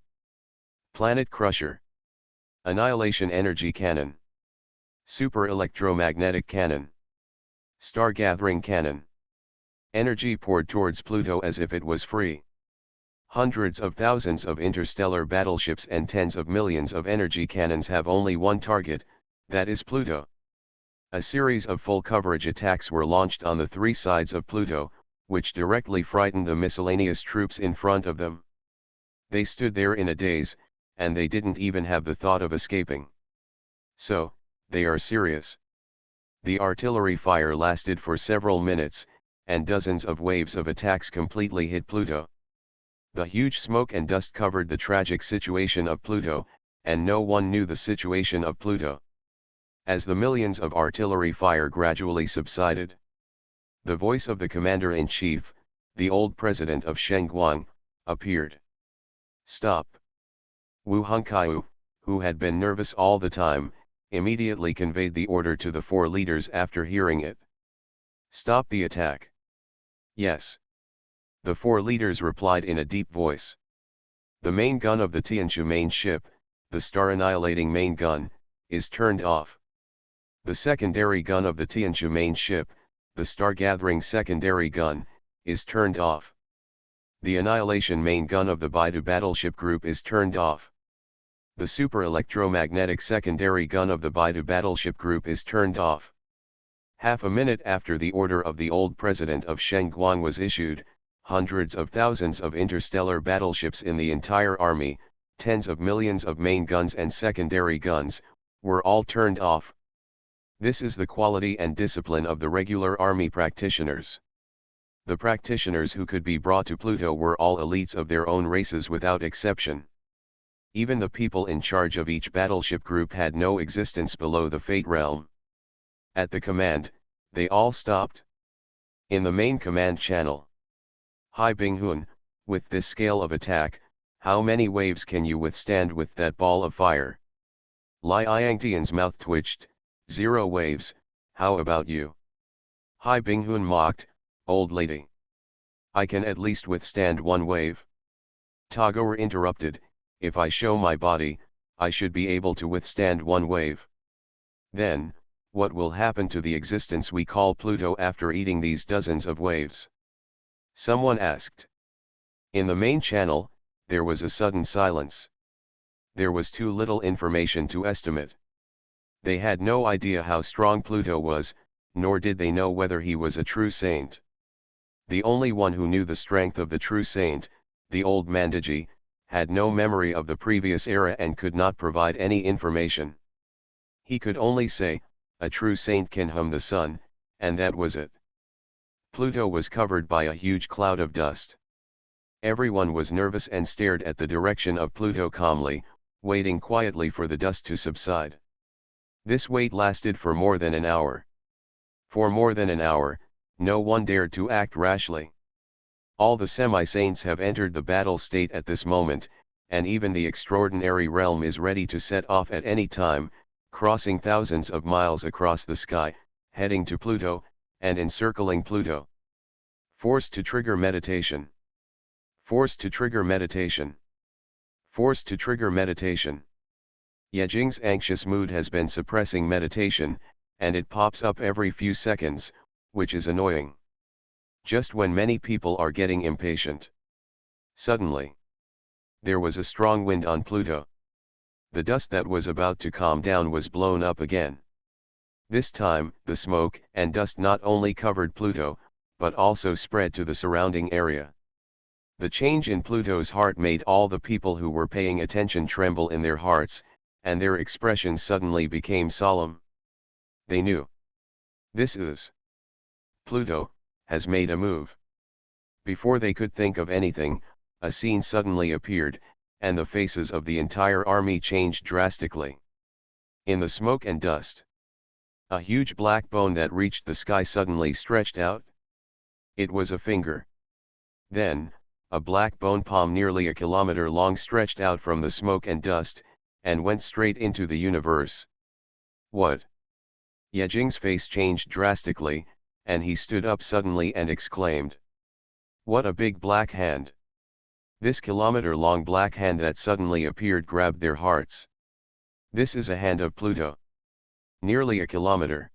Planet Crusher. Annihilation Energy Cannon. Super Electromagnetic Cannon. Star Gathering Cannon. Energy poured towards Pluto as if it was free. Hundreds of thousands of interstellar battleships and tens of millions of energy cannons have only one target, that is Pluto. A series of full coverage attacks were launched on the three sides of Pluto, which directly frightened the miscellaneous troops in front of them. They stood there in a daze, and they didn't even have the thought of escaping. So, they are serious. The artillery fire lasted for several minutes, and dozens of waves of attacks completely hit Pluto. The huge smoke and dust covered the tragic situation of Pluto, and no one knew the situation of Pluto. As the millions of artillery fire gradually subsided, the voice of the commander-in-chief, the old president of Xuanhuan, appeared. "Stop." Wu Hongqiu, who had been nervous all the time, immediately conveyed the order to the four leaders after hearing it. "Stop the attack." "Yes." The four leaders replied in a deep voice. The main gun of the Tianshu main ship, the star-annihilating main gun, is turned off. The secondary gun of the Tianshu main ship, the star-gathering secondary gun, is turned off. The annihilation main gun of the Baidu battleship group is turned off. The super electromagnetic secondary gun of the Baidu battleship group is turned off. Half a minute after the order of the old president of Xuanhuan was issued, hundreds of thousands of interstellar battleships in the entire army, tens of millions of main guns and secondary guns, were all turned off. This is the quality and discipline of the regular army practitioners. The practitioners who could be brought to Pluto were all elites of their own races without exception. Even the people in charge of each battleship group had no existence below the Fate realm. At the command, they all stopped. In the main command channel. "Hai Binghun, with this scale of attack, how many waves can you withstand with that ball of fire?" Li Yangtian's mouth twitched. "0 waves, how about you?" Hai Binghun mocked, "Old lady. I can at least withstand one wave. Tagore interrupted, if I show my body, I should be able to withstand one wave. Then, what will happen to the existence we call Pluto after eating these dozens of waves? Someone asked. In the main channel, there was a sudden silence. There was too little information to estimate. They had no idea how strong Pluto was, nor did they know whether he was a true saint. The only one who knew the strength of the true saint, the old Mandiji, had no memory of the previous era and could not provide any information. He could only say, a true saint can hum the sun, and that was it. Pluto was covered by a huge cloud of dust. Everyone was nervous and stared at the direction of Pluto calmly, waiting quietly for the dust to subside. This wait lasted for more than an hour. For more than an hour, no one dared to act rashly. All the semi-saints have entered the battle state at this moment, and even the extraordinary realm is ready to set off at any time, crossing thousands of miles across the sky, heading to Pluto, and encircling Pluto. Forced to trigger meditation. Forced to trigger meditation. Forced to trigger meditation. Yejing's anxious mood has been suppressing meditation, and it pops up every few seconds, which is annoying. Just when many people are getting impatient. Suddenly, there was a strong wind on Pluto. The dust that was about to calm down was blown up again. This time, the smoke and dust not only covered Pluto, but also spread to the surrounding area. The change in Pluto's heart made all the people who were paying attention tremble in their hearts, and their expressions suddenly became solemn. They knew. This is Pluto has made a move. Before they could think of anything, a scene suddenly appeared, and the faces of the entire army changed drastically. In the smoke and dust, a huge black bone that reached the sky suddenly stretched out. It was a finger. Then, a black bone palm nearly a kilometer long stretched out from the smoke and dust, and went straight into the universe. What? Yejing's face changed drastically, and he stood up suddenly and exclaimed. What a big black hand! This kilometer-long black hand that suddenly appeared grabbed their hearts. This is a hand of Pluto. Nearly a kilometer.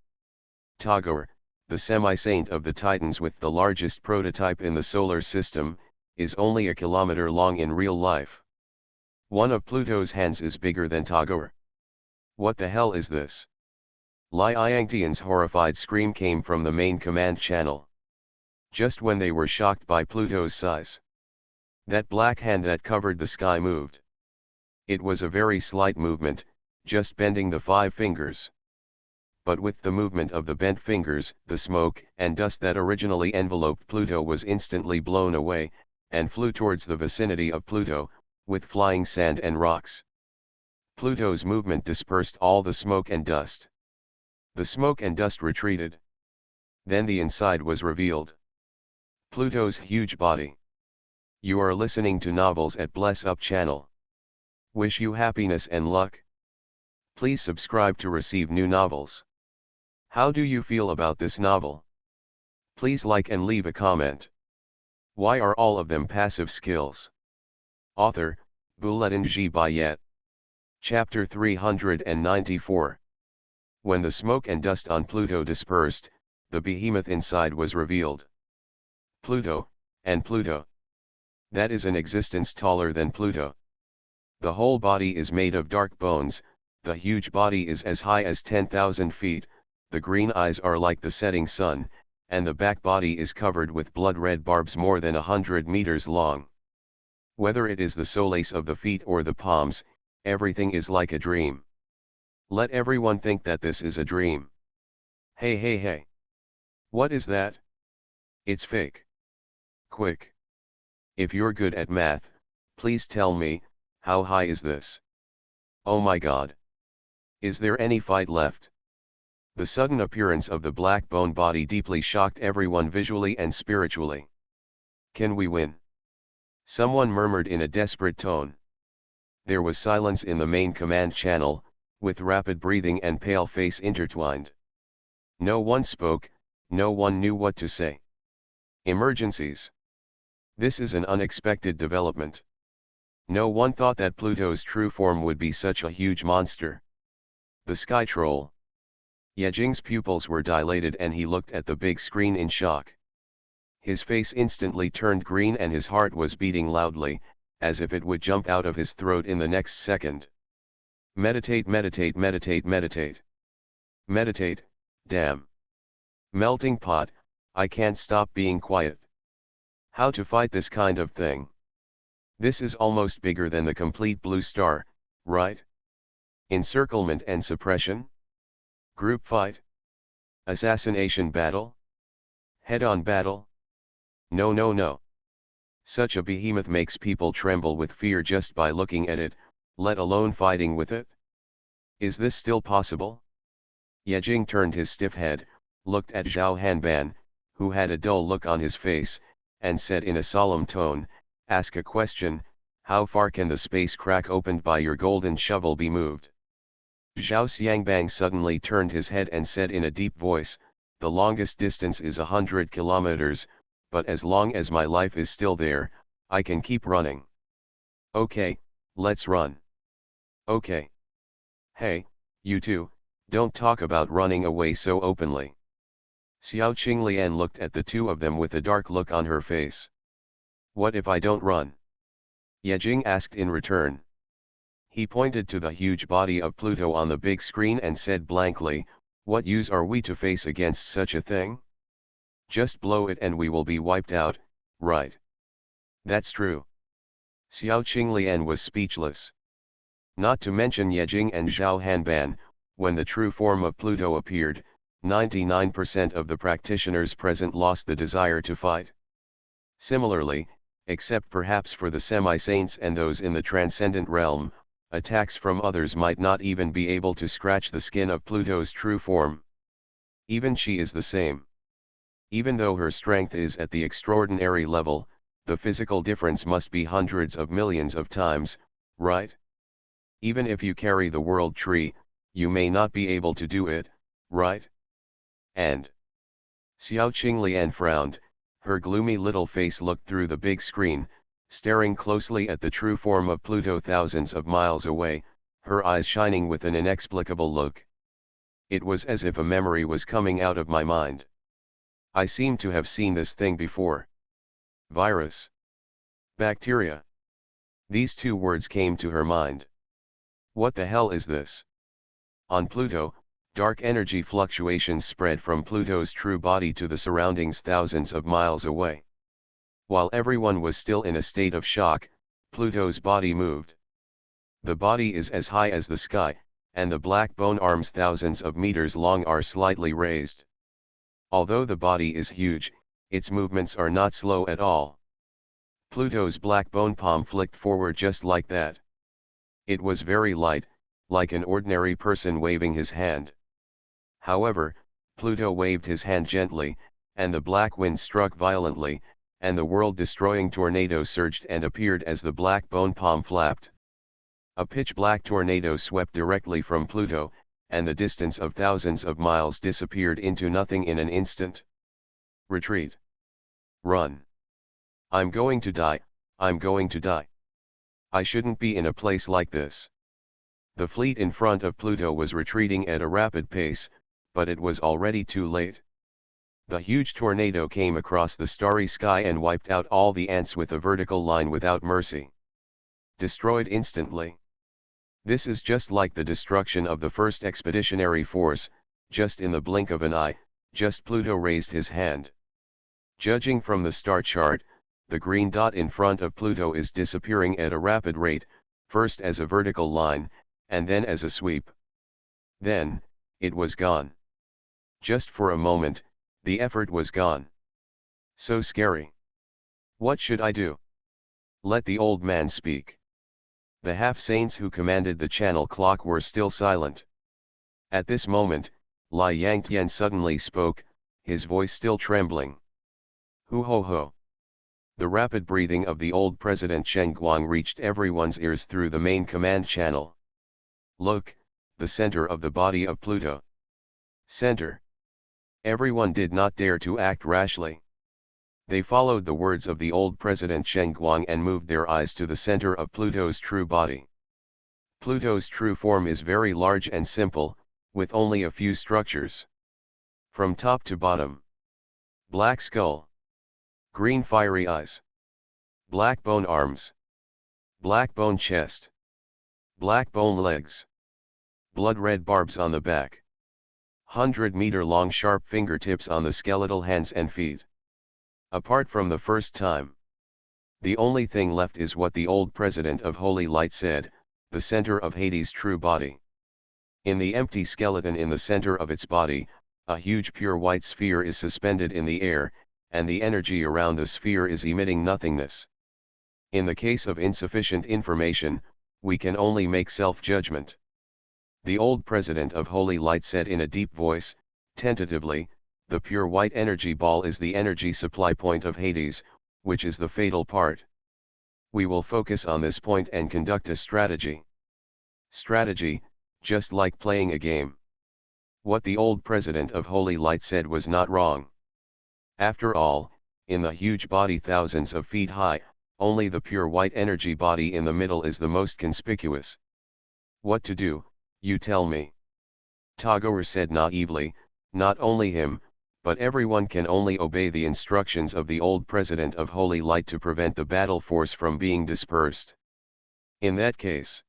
Tagore, the semi-saint of the Titans with the largest prototype in the solar system, is only a kilometer long in real life. One of Pluto's hands is bigger than Tagore. What the hell is this? Li Yangtian's horrified scream came from the main command channel. Just when they were shocked by Pluto's size, that black hand that covered the sky moved. It was a very slight movement, just bending the 5 fingers. But with the movement of the bent fingers, the smoke and dust that originally enveloped Pluto was instantly blown away, and flew towards the vicinity of Pluto, with flying sand and rocks. Pluto's movement dispersed all the smoke and dust. The smoke and dust retreated. Then the inside was revealed. Pluto's huge body. You are listening to Novels at Bless Up channel. Wish you happiness and luck. Please subscribe to receive new novels. How do you feel about this novel? Please like and leave a comment. Why are all of them passive skills? Author, Bulletin G. Bayet. Chapter 394. When the smoke and dust on Pluto dispersed, the behemoth inside was revealed. Pluto, and Pluto. That is an existence taller than Pluto. The whole body is made of dark bones, the huge body is as high as 10,000 feet, the green eyes are like the setting sun, and the back body is covered with blood-red barbs more than 100 meters long. Whether it is the solace of the feet or the palms, everything is like a dream. Let everyone think that this is a dream. Hey hey hey. What is that? It's fake. Quick. If you're good at math, please tell me, how high is this? Oh my god. Is there any fight left? The sudden appearance of the black bone body deeply shocked everyone visually and spiritually. Can we win? Someone murmured in a desperate tone. There was silence in the main command channel, with rapid breathing and pale face intertwined. No one spoke, no one knew what to say. Emergencies. This is an unexpected development. No one thought that Pluto's true form would be such a huge monster. The Sky Troll. Yejing's pupils were dilated and he looked at the big screen in shock. His face instantly turned green and his heart was beating loudly, as if it would jump out of his throat in the next second. Meditate, meditate, meditate, meditate. Meditate, damn. Melting pot, I can't stop being quiet. How to fight this kind of thing? This is almost bigger than the complete blue star, right? Encirclement and suppression? Group fight? Assassination battle? Head-on battle? No, no, no. Such a behemoth makes people tremble with fear just by looking at it, let alone fighting with it. Is this still possible? Yejing turned his stiff head, looked at Zhao Hanban, who had a dull look on his face, and said in a solemn tone, "Ask a question, how far can the space crack opened by your golden shovel be moved?" Zhao Xiangbang suddenly turned his head and said in a deep voice, "The longest distance is 100 kilometers, but as long as my life is still there, I can keep running." "Okay, let's run." "Okay. Hey, you two, don't talk about running away so openly." Xiao Qinglian looked at the two of them with a dark look on her face. "What if I don't run?" Yejing asked in return. He pointed to the huge body of Pluto on the big screen and said blankly, "What use are we to face against such a thing? Just blow it and we will be wiped out, right?" "That's true." Xiao Qinglian was speechless. Not to mention Yejing and Zhao Hanban, when the true form of Pluto appeared, 99% of the practitioners present lost the desire to fight. Similarly, except perhaps for the semi-saints and those in the transcendent realm, attacks from others might not even be able to scratch the skin of Pluto's true form. Even she is the same. Even though her strength is at the extraordinary level, the physical difference must be hundreds of millions of times, right? Even if you carry the world tree, you may not be able to do it, right? And Xiao Qinglian frowned, her gloomy little face looked through the big screen, staring closely at the true form of Pluto thousands of miles away, her eyes shining with an inexplicable look. It was as if a memory was coming out of my mind. I seem to have seen this thing before. Virus. Bacteria. These two words came to her mind. What the hell is this? On Pluto, dark energy fluctuations spread from Pluto's true body to the surroundings thousands of miles away. While everyone was still in a state of shock, Pluto's body moved. The body is as high as the sky, and the black bone arms thousands of meters long are slightly raised. Although the body is huge, its movements are not slow at all. Pluto's black bone palm flicked forward just like that. It was very light, like an ordinary person waving his hand. However, Pluto waved his hand gently, and the black wind struck violently, and the world-destroying tornado surged and appeared as the black bone palm flapped. A pitch-black tornado swept directly from Pluto, and the distance of thousands of miles disappeared into nothing in an instant. Retreat. Run. I'm going to die, I'm going to die. I shouldn't be in a place like this. The fleet in front of Pluto was retreating at a rapid pace, but it was already too late. The huge tornado came across the starry sky and wiped out all the ants with a vertical line without mercy. Destroyed instantly. This is just like the destruction of the first expeditionary force, just in the blink of an eye, just Pluto raised his hand. Judging from the star chart, the green dot in front of Pluto is disappearing at a rapid rate, first as a vertical line, and then as a sweep. Then, it was gone. Just for a moment, the effort was gone. So scary. What should I do? Let the old man speak. The half-saints who commanded the channel clock were still silent. At this moment, Lai Yangtian suddenly spoke, his voice still trembling. Hu ho ho. The rapid breathing of the old President Chen Guang reached everyone's ears through the main command channel. Look, the center of the body of Pluto. Center. Everyone did not dare to act rashly. They followed the words of the old President Xuanhuan and moved their eyes to the center of Pluto's true body. Pluto's true form is very large and simple, with only a few structures. From top to bottom: black skull, green fiery eyes, black bone arms, black bone chest, black bone legs, blood-red barbs on the back, 100-meter-long sharp fingertips on the skeletal hands and feet. Apart from the first time, the only thing left is what the old President of Holy Light said, the center of Hades' true body. In the empty skeleton in the center of its body, a huge pure white sphere is suspended in the air, and the energy around the sphere is emitting nothingness. In the case of insufficient information, we can only make self-judgment. The old President of Holy Light said in a deep voice, tentatively, the pure white energy ball is the energy supply point of Hades, which is the fatal part. We will focus on this point and conduct a strategy. Strategy, just like playing a game. What the old President of Holy Light said was not wrong. After all, in the huge body thousands of feet high, only the pure white energy body in the middle is the most conspicuous. What to do, you tell me? Tagore said naively. Not only him, but everyone can only obey the instructions of the old President of Holy Light to prevent the battle force from being dispersed. In that case,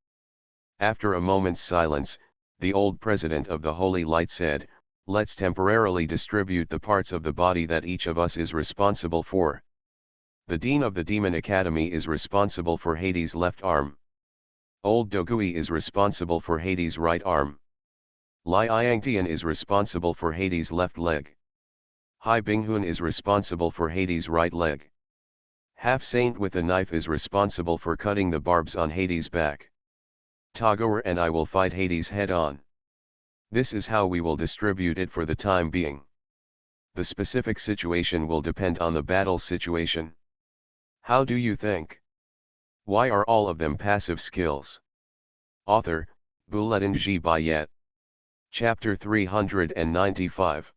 after a moment's silence, the old President of the Holy Light said, let's temporarily distribute the parts of the body that each of us is responsible for. The Dean of the Demon Academy is responsible for Hades' left arm. Old Dogui is responsible for Hades' right arm. Lai Yangtian is responsible for Hades' left leg. Hai Binghun is responsible for Hades' right leg. Half Saint with a knife is responsible for cutting the barbs on Hades' back. Tagore and I will fight Hades head on. This is how we will distribute it for the time being. The specific situation will depend on the battle situation. How do you think? Why are all of them passive skills? Author, Bulletin G. Bayet. Chapter 395.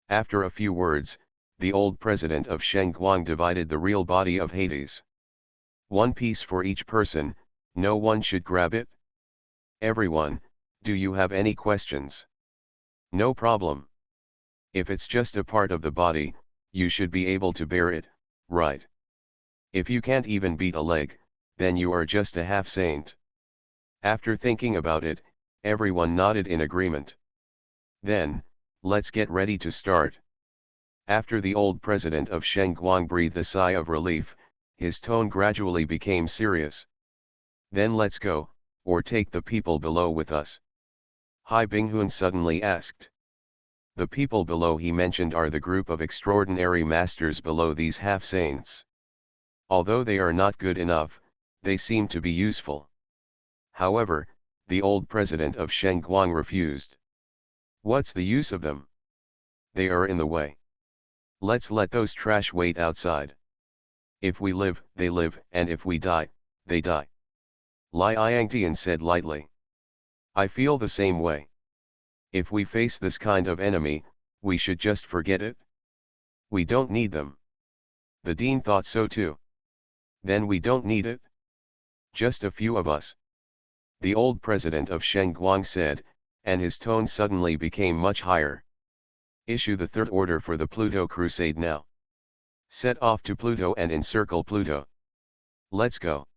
After a few words, the old President of Shengguang divided the real body of Hades. One piece for each person, no one should grab it. Everyone, do you have any questions? No problem. If it's just a part of the body, you should be able to bear it, right? If you can't even beat a leg, then you are just a half saint. After thinking about it, everyone nodded in agreement. Then, let's get ready to start. After the old President of Shengguang breathed a sigh of relief, his tone gradually became serious. Then let's go, or take the people below with us. Hai Binghun suddenly asked. The people below he mentioned are the group of extraordinary masters below these half-saints. Although they are not good enough, they seem to be useful. However, the old President of Shengguang refused. What's the use of them? They are in the way. Let's let those trash wait outside. If we live, they live, and if we die, they die. Lai Yangtian said lightly. I feel the same way. If we face this kind of enemy, we should just forget it. We don't need them. The Dean thought so too. Then we don't need it. Just a few of us. The old President of Shengguang said, and his tone suddenly became much higher. Issue the third order for the Pluto Crusade now. Set off to Pluto and encircle Pluto. Let's go.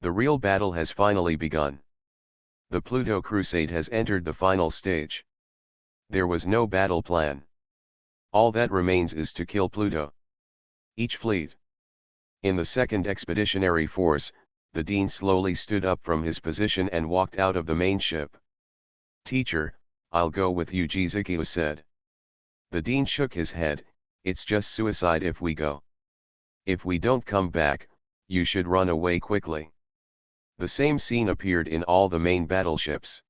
The real battle has finally begun. The Pluto Crusade has entered the final stage. There was no battle plan. All that remains is to kill Pluto. Each fleet. In the second expeditionary force, the Dean slowly stood up from his position and walked out of the main ship. Teacher, I'll go with you, Jizukiu said. The Dean shook his head. It's just suicide if we go. If we don't come back, you should run away quickly. The same scene appeared in all the main battleships.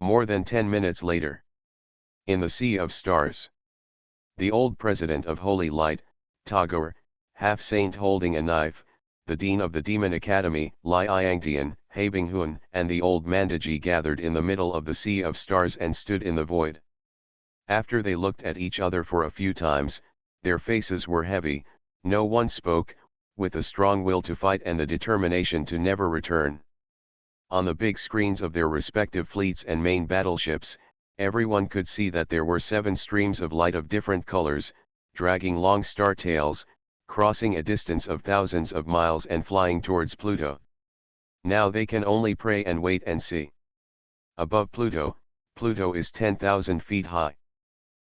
More than 10 minutes later. In the Sea of Stars. The old President of Holy Light, Tagore, half-saint holding a knife, the Dean of the Demon Academy, Lai Yangtian, Hai Binghun, and the old Mandaji gathered in the middle of the Sea of Stars and stood in the void. After they looked at each other for a few times, Their faces were heavy, no one spoke, with a strong will to fight and the determination to never return. On the big screens of their respective fleets and main battleships, everyone could see that there were 7 streams of light of different colors, dragging long star tails, crossing a distance of thousands of miles and flying towards Pluto. Now they can only pray and wait and see. Above Pluto, Pluto is 10,000 feet high.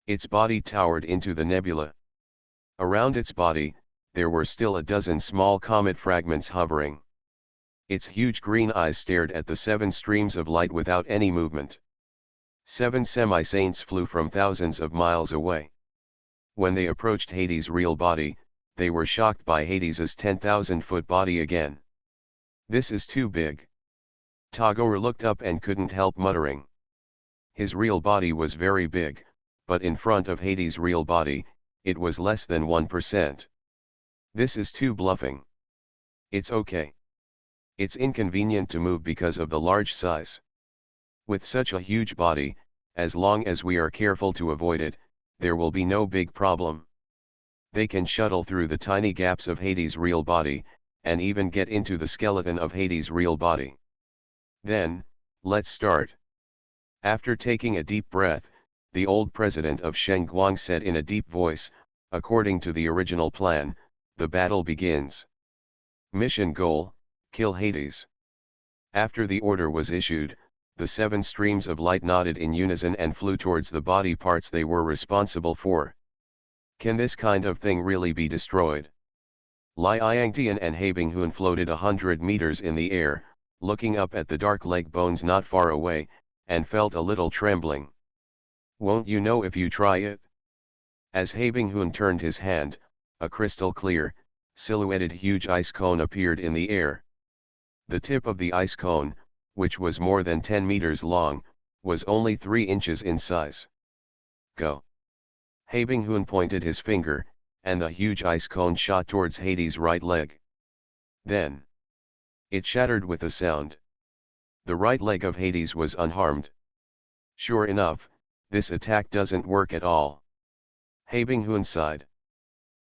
Its body towered into the nebula. Around its body, there were still a dozen small comet fragments hovering. Its huge green eyes stared at the 7 streams of light without any movement. 7 semi-saints flew from thousands of miles away. When they approached Hades' real body, they were shocked by Hades' 10,000-foot body again. This is too big. Tagore looked up and couldn't help muttering. His real body was very big, but in front of Hades' real body, it was less than 1%. This is too bluffing. It's okay. It's inconvenient to move because of the large size. With such a huge body, as long as we are careful to avoid it, there will be no big problem. They can shuttle through the tiny gaps of Hades' real body, and even get into the skeleton of Hades' real body. Then, let's start. After taking a deep breath, the old president of Xuanhuan said in a deep voice, according to the original plan, the battle begins. Mission goal, kill Hades. After the order was issued, the 7 streams of light nodded in unison and flew towards the body parts they were responsible for. Can this kind of thing really be destroyed? Li Yangtian and He Binghun floated 100 meters in the air, looking up at the dark leg bones not far away, and felt a little trembling. Won't you know if you try it? As He Binghun turned his hand, a crystal clear, silhouetted huge ice cone appeared in the air. The tip of the ice cone, which was more than 10 meters long, was only 3 inches in size. Go. He Binghun pointed his finger, and the huge ice cone shot towards Hades' right leg. Then, it shattered with a sound. The right leg of Hades was unharmed. Sure enough, this attack doesn't work at all. He Binghun sighed.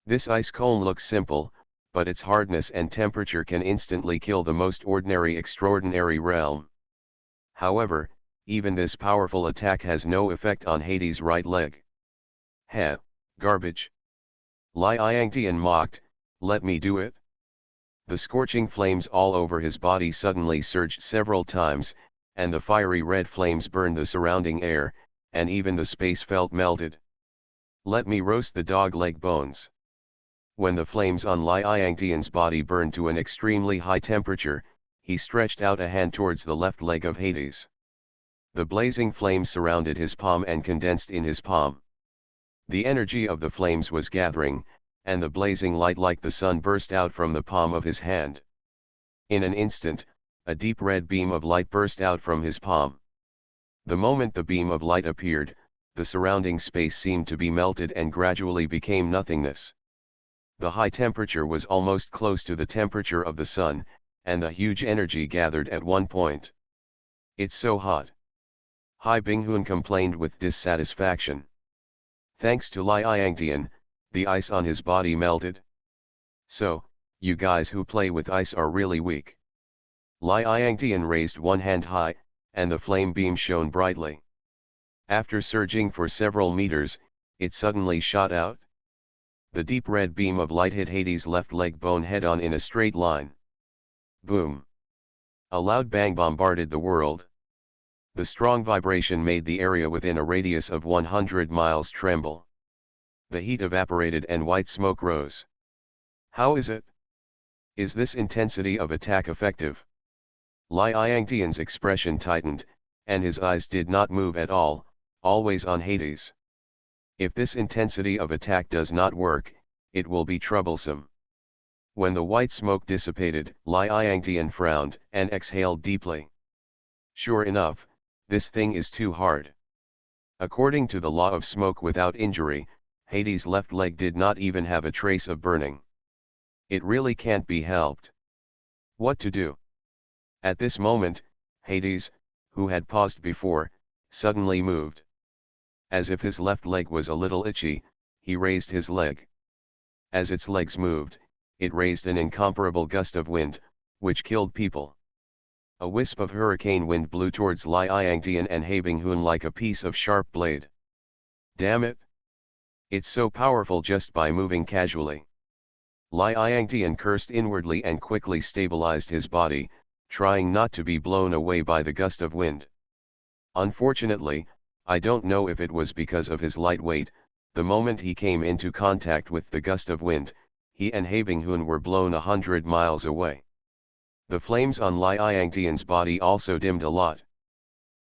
This ice cone looks simple, but its hardness and temperature can instantly kill the most ordinary extraordinary realm. However, even this powerful attack has no effect on Hades' right leg. Heh, garbage. Li Yangtian mocked, let me do it. The scorching flames all over his body suddenly surged several times, and the fiery red flames burned the surrounding air, and even the space felt melted. Let me roast the dog leg bones. When the flames on Li Yangtian's body burned to an extremely high temperature, he stretched out a hand towards the left leg of Hades. The blazing flames surrounded his palm and condensed in his palm. The energy of the flames was gathering, and the blazing light like the sun burst out from the palm of his hand. In an instant, a deep red beam of light burst out from his palm. The moment the beam of light appeared, the surrounding space seemed to be melted and gradually became nothingness. The high temperature was almost close to the temperature of the sun, and the huge energy gathered at one point. It's so hot. He Binghun complained with dissatisfaction. Thanks to Li Yangtian, the ice on his body melted. So, you guys who play with ice are really weak. Li Yangtian raised one hand high, and the flame beam shone brightly. After surging for several meters, it suddenly shot out. The deep red beam of light hit Hades' left leg bone head-on in a straight line. Boom! A loud bang bombarded the world. The strong vibration made the area within a radius of 100 miles tremble. The heat evaporated and white smoke rose. How is it? Is this intensity of attack effective? Li Yangtian's expression tightened, and his eyes did not move at all, always on Hades. If this intensity of attack does not work, it will be troublesome. When the white smoke dissipated, Li Yangtian frowned and exhaled deeply. Sure enough, this thing is too hard. According to the law of smoke without injury, Hades' left leg did not even have a trace of burning. It really can't be helped. What to do? At this moment, Hades, who had paused before, suddenly moved. As if his left leg was a little itchy, he raised his leg. As its legs moved, it raised an incomparable gust of wind, which killed people. A wisp of hurricane wind blew towards Liangtian and Huan like a piece of sharp blade. Damn it! It's so powerful just by moving casually. Liangtian cursed inwardly and quickly stabilized his body, trying not to be blown away by the gust of wind. Unfortunately, I don't know if it was because of his light weight, the moment he came into contact with the gust of wind, he and Huan were blown 100 miles away. The flames on Liangtian's body also dimmed a lot.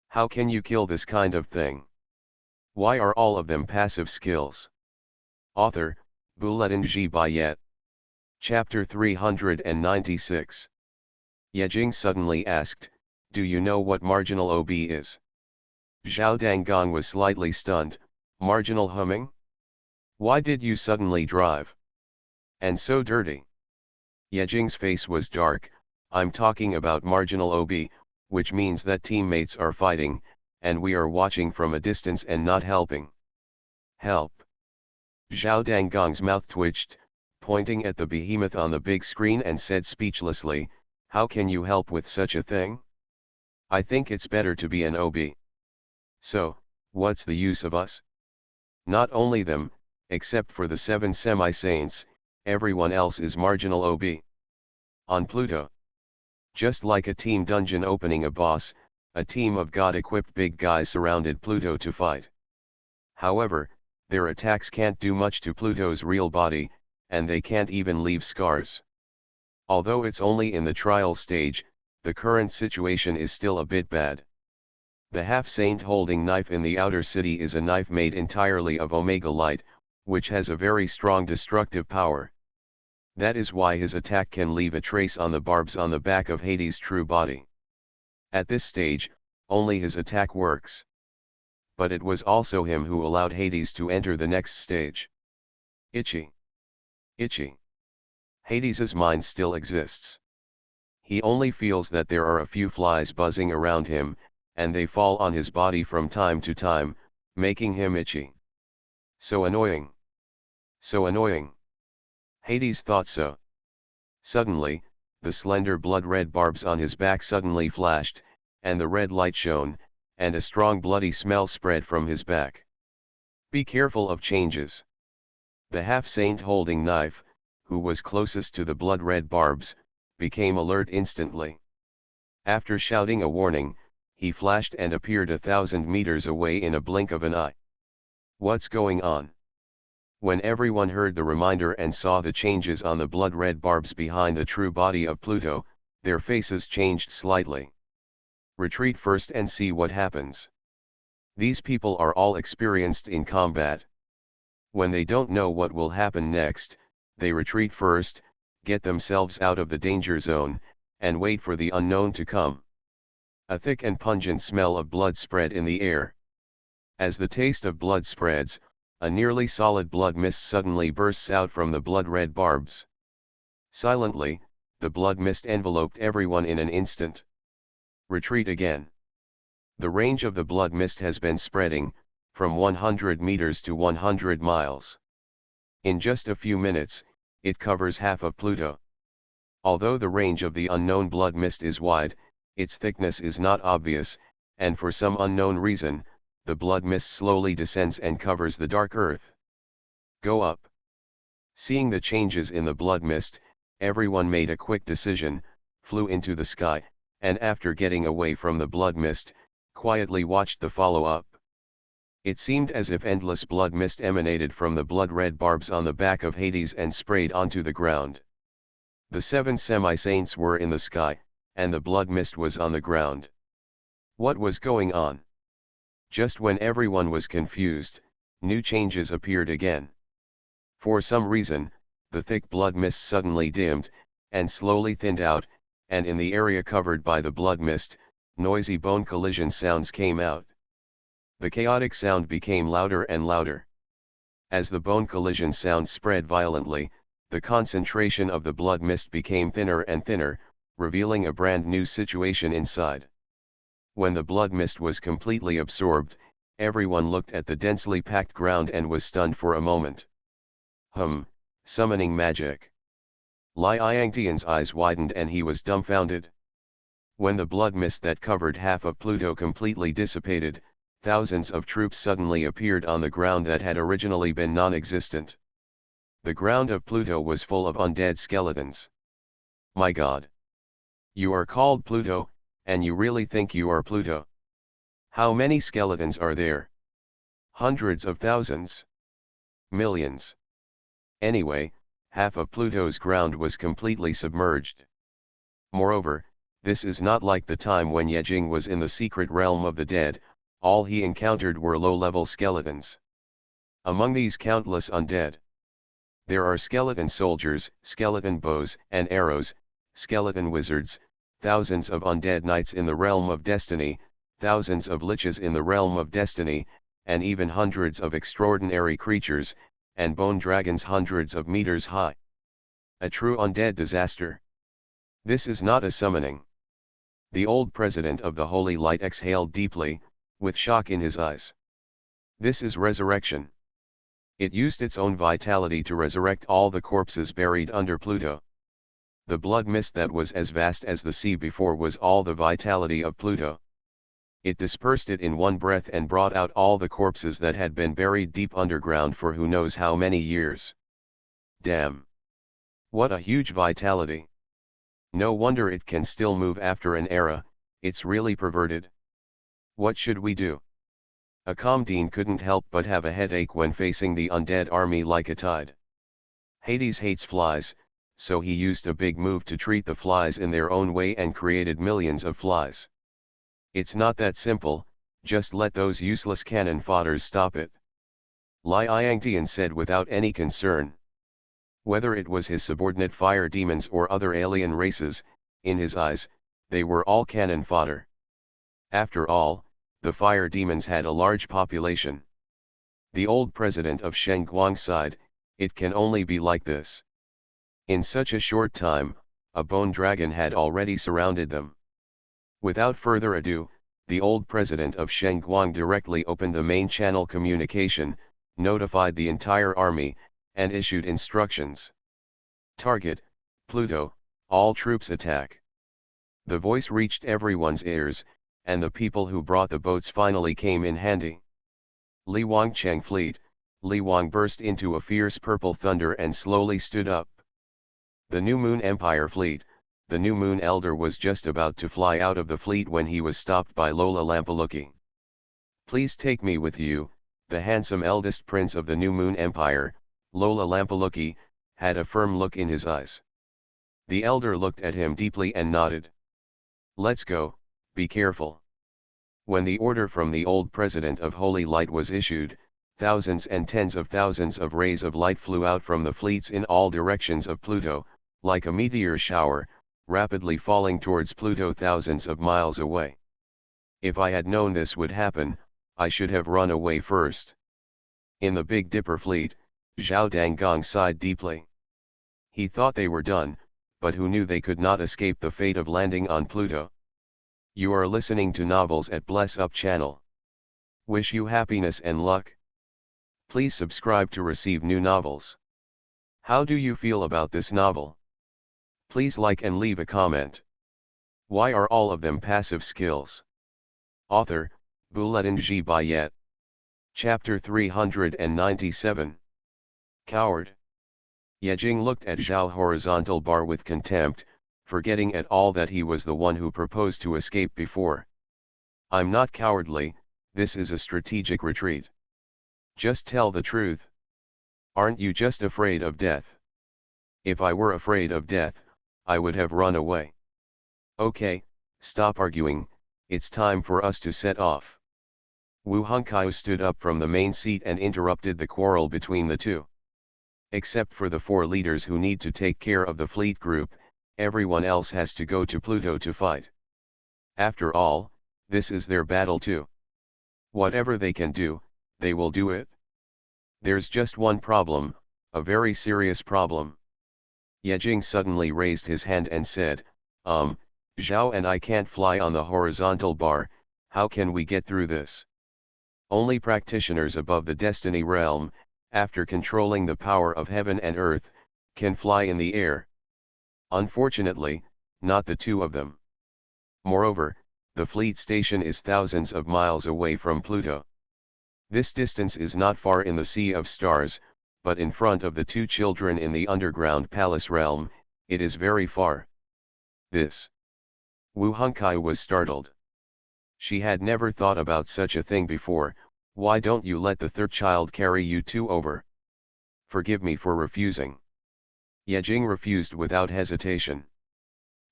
How can you kill this kind of thing? Why are all of them passive skills? Author, Bulletin G. Bayet. Chapter 396. Yejing suddenly asked, "Do you know what marginal OB is?" Zhao Danggong was slightly stunned. Marginal humming? Why did you suddenly drive? And so dirty. Yejing's face was dark. I'm talking about marginal OB, which means that teammates are fighting, and we are watching from a distance and not helping. Help. Zhao Danggong's mouth twitched, pointing at the behemoth on the big screen, and said speechlessly, "How can you help with such a thing? I think it's better to be an OB. So, what's the use of us? Not only them, except for the 7 semi-saints, everyone else is marginal OB. On Pluto. Just like a team dungeon opening a boss, a team of god-equipped big guys surrounded Pluto to fight. However, their attacks can't do much to Pluto's real body, and they can't even leave scars. Although it's only in the trial stage, the current situation is still a bit bad. The half-saint holding knife in the outer city is a knife made entirely of Omega Light, which has a very strong destructive power. That is why his attack can leave a trace on the barbs on the back of Hades' true body. At this stage, only his attack works. But it was also him who allowed Hades to enter the next stage. Itchy. Itchy. Hades's mind still exists. He only feels that there are a few flies buzzing around him, and they fall on his body from time to time, making him itchy. So annoying. So annoying. Hades thought so. Suddenly, the slender blood-red barbs on his back suddenly flashed, and the red light shone, and a strong bloody smell spread from his back. Be careful of changes. The half-saint holding knife, who was closest to the blood-red barbs, became alert instantly. After shouting a warning, he flashed and appeared 1,000 meters away in a blink of an eye. What's going on? When everyone heard the reminder and saw the changes on the blood-red barbs behind the true body of Pluto, their faces changed slightly. Retreat first and see what happens. These people are all experienced in combat. When they don't know what will happen next, they retreat first, get themselves out of the danger zone, and wait for the unknown to come. A thick and pungent smell of blood spread in the air. As the taste of blood spreads, a nearly solid blood mist suddenly bursts out from the blood-red barbs. Silently, the blood mist enveloped everyone in an instant. Retreat again. The range of the blood mist has been spreading, from 100 meters to 100 miles. In just a few minutes, it covers half of Pluto. Although the range of the unknown blood mist is wide, its thickness is not obvious, and for some unknown reason, the blood mist slowly descends and covers the dark earth. Go up. Seeing the changes in the blood mist, everyone made a quick decision, flew into the sky, and after getting away from the blood mist, quietly watched the follow-up. It seemed as if endless blood mist emanated from the blood-red barbs on the back of Hades and sprayed onto the ground. The 7 semi-saints were in the sky, and the blood mist was on the ground. What was going on? Just when everyone was confused, new changes appeared again. For some reason, the thick blood mist suddenly dimmed, and slowly thinned out, and in the area covered by the blood mist, noisy bone collision sounds came out. The chaotic sound became louder and louder. As the bone collision sound spread violently, the concentration of the blood mist became thinner and thinner, revealing a brand new situation inside. When the blood mist was completely absorbed, everyone looked at the densely packed ground and was stunned for a moment. Summoning magic. Li Yangtian's eyes widened and he was dumbfounded. When the blood mist that covered half of Pluto completely dissipated, thousands of troops suddenly appeared on the ground that had originally been non-existent. The ground of Pluto was full of undead skeletons. My God! You are called Pluto, and you really think you are Pluto? How many skeletons are there? Hundreds of thousands? Millions? Anyway, half of Pluto's ground was completely submerged. Moreover, this is not like the time when Yejing was in the secret realm of the dead. All he encountered were low-level skeletons. Among these countless undead, there are skeleton soldiers, skeleton bows and arrows, skeleton wizards, thousands of undead knights in the realm of destiny, thousands of liches in the realm of destiny, and even hundreds of extraordinary creatures, and bone dragons hundreds of meters high. A true undead disaster. This is not a summoning. The old president of the Holy Light exhaled deeply, with shock in his eyes. This is resurrection. It used its own vitality to resurrect all the corpses buried under Pluto. The blood mist that was as vast as the sea before was all the vitality of Pluto. It dispersed it in one breath and brought out all the corpses that had been buried deep underground for who knows how many years. Damn! What a huge vitality! No wonder it can still move after an era. It's really perverted. What should we do? Akamdeen couldn't help but have a headache when facing the undead army like a tide. Hades hates flies, so he used a big move to treat the flies in their own way and created millions of flies. It's not that simple, just let those useless cannon fodders stop it. Li Yangtian said without any concern. Whether it was his subordinate fire demons or other alien races, in his eyes, they were all cannon fodder. After all, the fire demons had a large population. The old president of Xuanhuan sighed, it can only be like this. In such a short time, a bone dragon had already surrounded them. Without further ado, the old president of Xuanhuan directly opened the main channel communication, notified the entire army, and issued instructions. Target, Pluto, all troops attack. The voice reached everyone's ears, and the people who brought the boats finally came in handy. Li Wangcheng fleet, Li Wang burst into a fierce purple thunder and slowly stood up. The New Moon Empire fleet, the New Moon Elder was just about to fly out of the fleet when he was stopped by Lola Lampaluki. Please take me with you, the handsome eldest prince of the New Moon Empire, Lola Lampaluki, had a firm look in his eyes. The elder looked at him deeply and nodded. Let's go, be careful. When the order from the old president of Holy Light was issued, thousands and tens of thousands of rays of light flew out from the fleets in all directions of Pluto, like a meteor shower, rapidly falling towards Pluto thousands of miles away. If I had known this would happen, I should have run away first. In the Big Dipper fleet, Zhao Danggong sighed deeply. He thought they were done, but who knew they could not escape the fate of landing on Pluto. You are listening to Novels at Bless Up channel. Wish you happiness and luck. Please subscribe to receive new novels. How do you feel about this novel? Please like and leave a comment. Why are all of them passive skills? Author, Buletin Bayet. Chapter 397. Coward. Yejing looked at Zhao horizontal bar with contempt, forgetting at all that he was the one who proposed to escape before. I'm not cowardly, this is a strategic retreat. Just tell the truth. Aren't you just afraid of death? If I were afraid of death, I would have run away. Okay, stop arguing, it's time for us to set off. Wu Hongqiu stood up from the main seat and interrupted the quarrel between the two. Except for the 4 leaders who need to take care of the fleet group, everyone else has to go to Pluto to fight. After all, this is their battle too. Whatever they can do, they will do it. There's just one problem, a very serious problem. Yejing suddenly raised his hand and said, Zhao and I can't fly on the horizontal bar, how can we get through this? Only practitioners above the destiny realm, after controlling the power of heaven and earth, Can fly in the air. Unfortunately, not the two of them. Moreover, the fleet station is thousands of miles away from Pluto. This distance is not far in the Sea of Stars, but in front of the two children in the underground palace realm, it is very far. This. Wu Hongkai was startled. She had never thought about such a thing before. Why don't you let the third child carry you two over? Forgive me for refusing. Yejing refused without hesitation.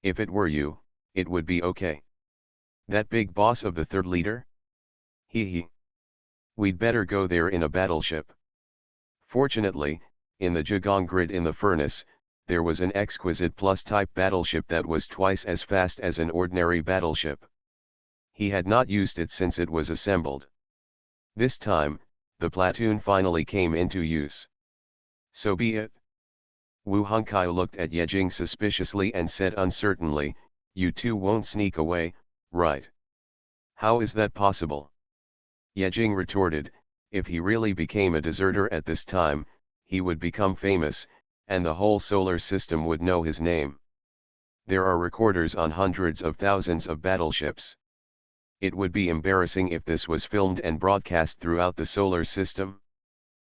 If it were you, it would be okay. That big boss of the third leader? Hee. We'd better go there in a battleship. Fortunately, in the Jigong grid in the furnace, there was an exquisite plus-type battleship that was twice as fast as an ordinary battleship. He had not used it since it was assembled. This time, the platoon finally came into use. So be it. Wu Hongkai looked at Yejing suspiciously and said uncertainly, you two won't sneak away, right? How is that possible? Yejing retorted, if he really became a deserter at this time, he would become famous, and the whole solar system would know his name. There are recorders on hundreds of thousands of battleships. It would be embarrassing if this was filmed and broadcast throughout the solar system.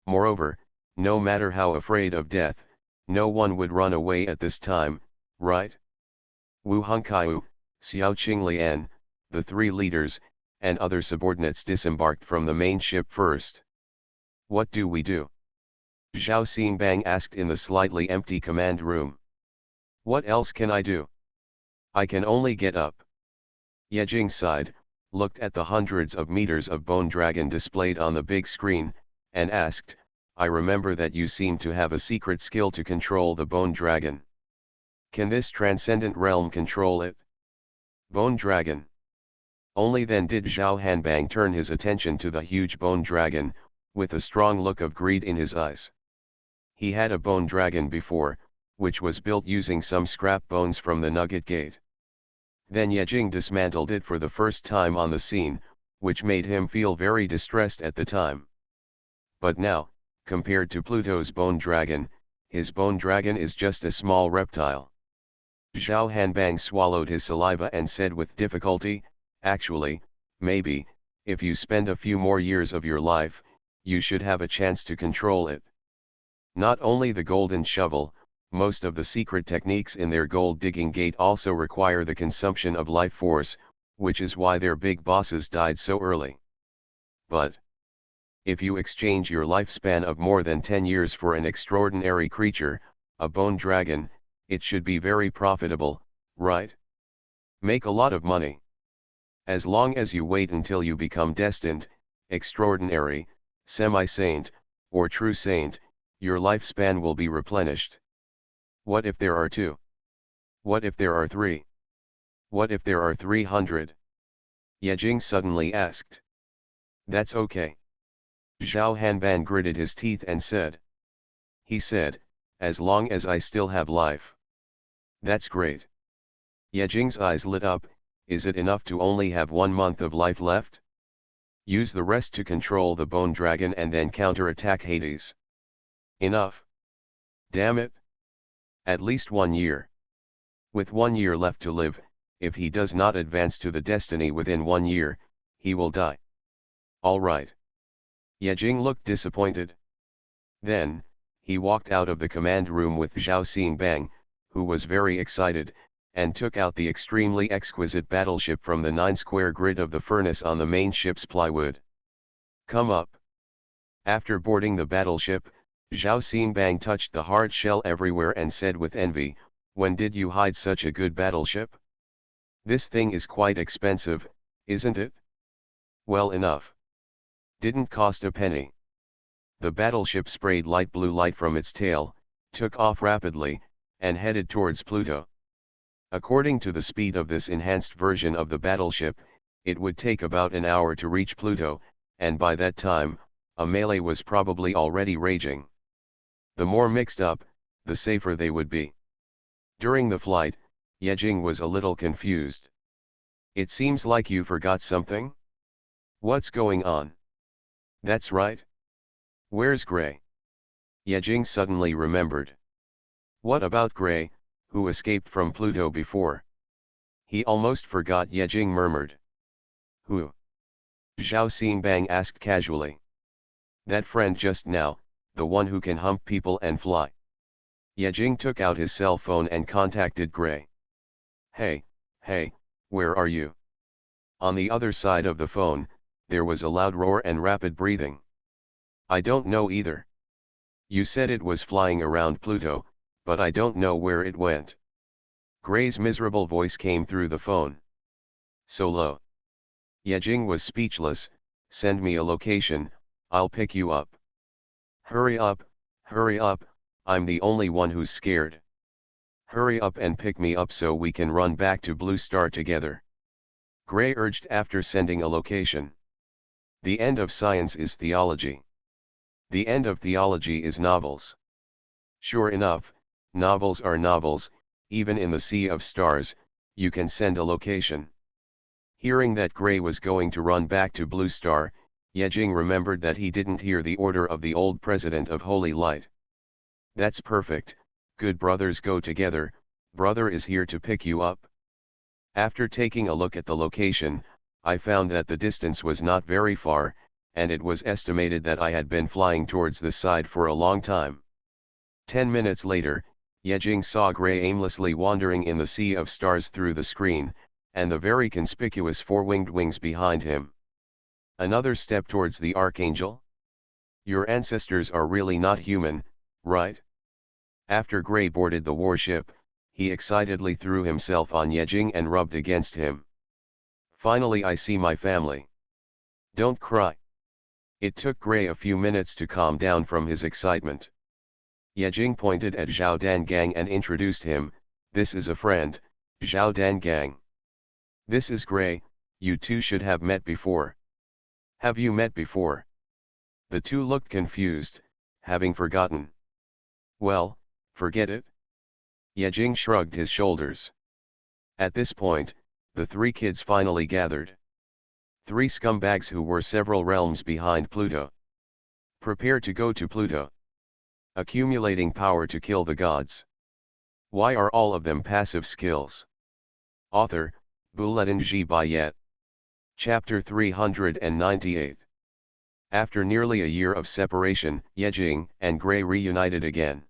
Moreover, no matter how afraid of death, no one would run away at this time, right? Wu Hongkai, Xiao Qinglian, the three leaders, and other subordinates disembarked from the main ship first. What do we do? Zhao Xinbang asked in the slightly empty command room. What else can I do? I can only get up. Yejing sighed, looked at the hundreds of meters of bone dragon displayed on the big screen, and asked, I remember that you seem to have a secret skill to control the bone dragon. Can this transcendent realm control it? Bone dragon. Only then did Zhao Hanbang turn his attention to the huge bone dragon, with a strong look of greed in his eyes. He had a bone dragon before, which was built using some scrap bones from the Nugget Gate. Then Yejing dismantled it for the first time on the scene, which made him feel very distressed at the time. But now, compared to Pluto's bone dragon, his bone dragon is just a small reptile. Zhao Hanbang swallowed his saliva and said with difficulty, actually, maybe, if you spend a few more years of your life, you should have a chance to control it. Not only the golden shovel, most of the secret techniques in their gold digging gate also require the consumption of life force, which is why their big bosses died so early. But if you exchange your lifespan of more than 10 years for an extraordinary creature, a bone dragon, it should be very profitable, right? Make a lot of money. As long as you wait until you become destined, extraordinary, semi-saint, or true saint, your lifespan will be replenished. What if there are 2? What if there are 3? What if there are 300? Yejing suddenly asked. That's okay. Zhao Hanban gritted his teeth and said. He said, as long as I still have life. That's great. Yejing's eyes lit up, is it enough to only have 1 month of life left? Use the rest to control the bone dragon and then counterattack Hades. Enough. Damn it. At least 1 year. With 1 year left to live, if he does not advance to the destiny within 1 year, he will die. All right. Yejing looked disappointed. Then, he walked out of the command room with Zhao Xinbang, who was very excited, and took out the extremely exquisite battleship from the 9-square grid of the furnace on the main ship's plywood. Come up. After boarding the battleship, Zhao Xinbang touched the hard shell everywhere and said with envy, when did you hide such a good battleship? This thing is quite expensive, isn't it? Well enough. Didn't cost a penny. The battleship sprayed light blue light from its tail, took off rapidly, and headed towards Pluto. According to the speed of this enhanced version of the battleship, it would take about an hour to reach Pluto, and by that time, a melee was probably already raging. The more mixed up, the safer they would be. During the flight, Yejing was a little confused. It seems like you forgot something? What's going on? That's right. Where's Gray? Yejing suddenly remembered. What about Gray, who escaped from Pluto before? He almost forgot, Yejing murmured. Who? Zhao Xingbang asked casually. That friend just now, the one who can hump people and fly. Yejing took out his cell phone and contacted Gray. Hey, where are you? On the other side of the phone, there was a loud roar and rapid breathing. I don't know either. You said it was flying around Pluto, but I don't know where it went. Gray's miserable voice came through the phone. So low. Yejing was speechless. Send me a location, I'll pick you up. Hurry up, I'm the only one who's scared. Hurry up and pick me up so we can run back to Blue Star together. Gray urged after sending a location. The end of science is theology. The end of theology is novels. Sure enough, novels are novels. Even in the sea of stars, you can send a location. Hearing that Gray was going to run back to Blue Star, Yejing remembered that he didn't hear the order of the old president of Holy Light. That's perfect, good brothers go together, brother is here to pick you up. After taking a look at the location, I found that the distance was not very far, and it was estimated that I had been flying towards the side for a long time. 10 minutes later, Yejing saw Gray aimlessly wandering in the sea of stars through the screen, and the very conspicuous four-winged wings behind him. Another step towards the Archangel? Your ancestors are really not human, right? After Gray boarded the warship, he excitedly threw himself on Yejing and rubbed against him. Finally I see my family. Don't cry. It took Gray a few minutes to calm down from his excitement. Yejing pointed at Zhao Dangang and introduced him. This is a friend, Zhao Dangang. This is Gray, you two should have met before. Have you met before? The two looked confused, having forgotten. Well, forget it. Yejing shrugged his shoulders. At this point, the three kids finally gathered. Three scumbags who were several realms behind Pluto. Prepare to go to Pluto. Accumulating power to kill the gods. Why are all of them passive skills? Author, Bulletin G. Bayet. Chapter 398. After nearly a year of separation, Yejing and Gray reunited again.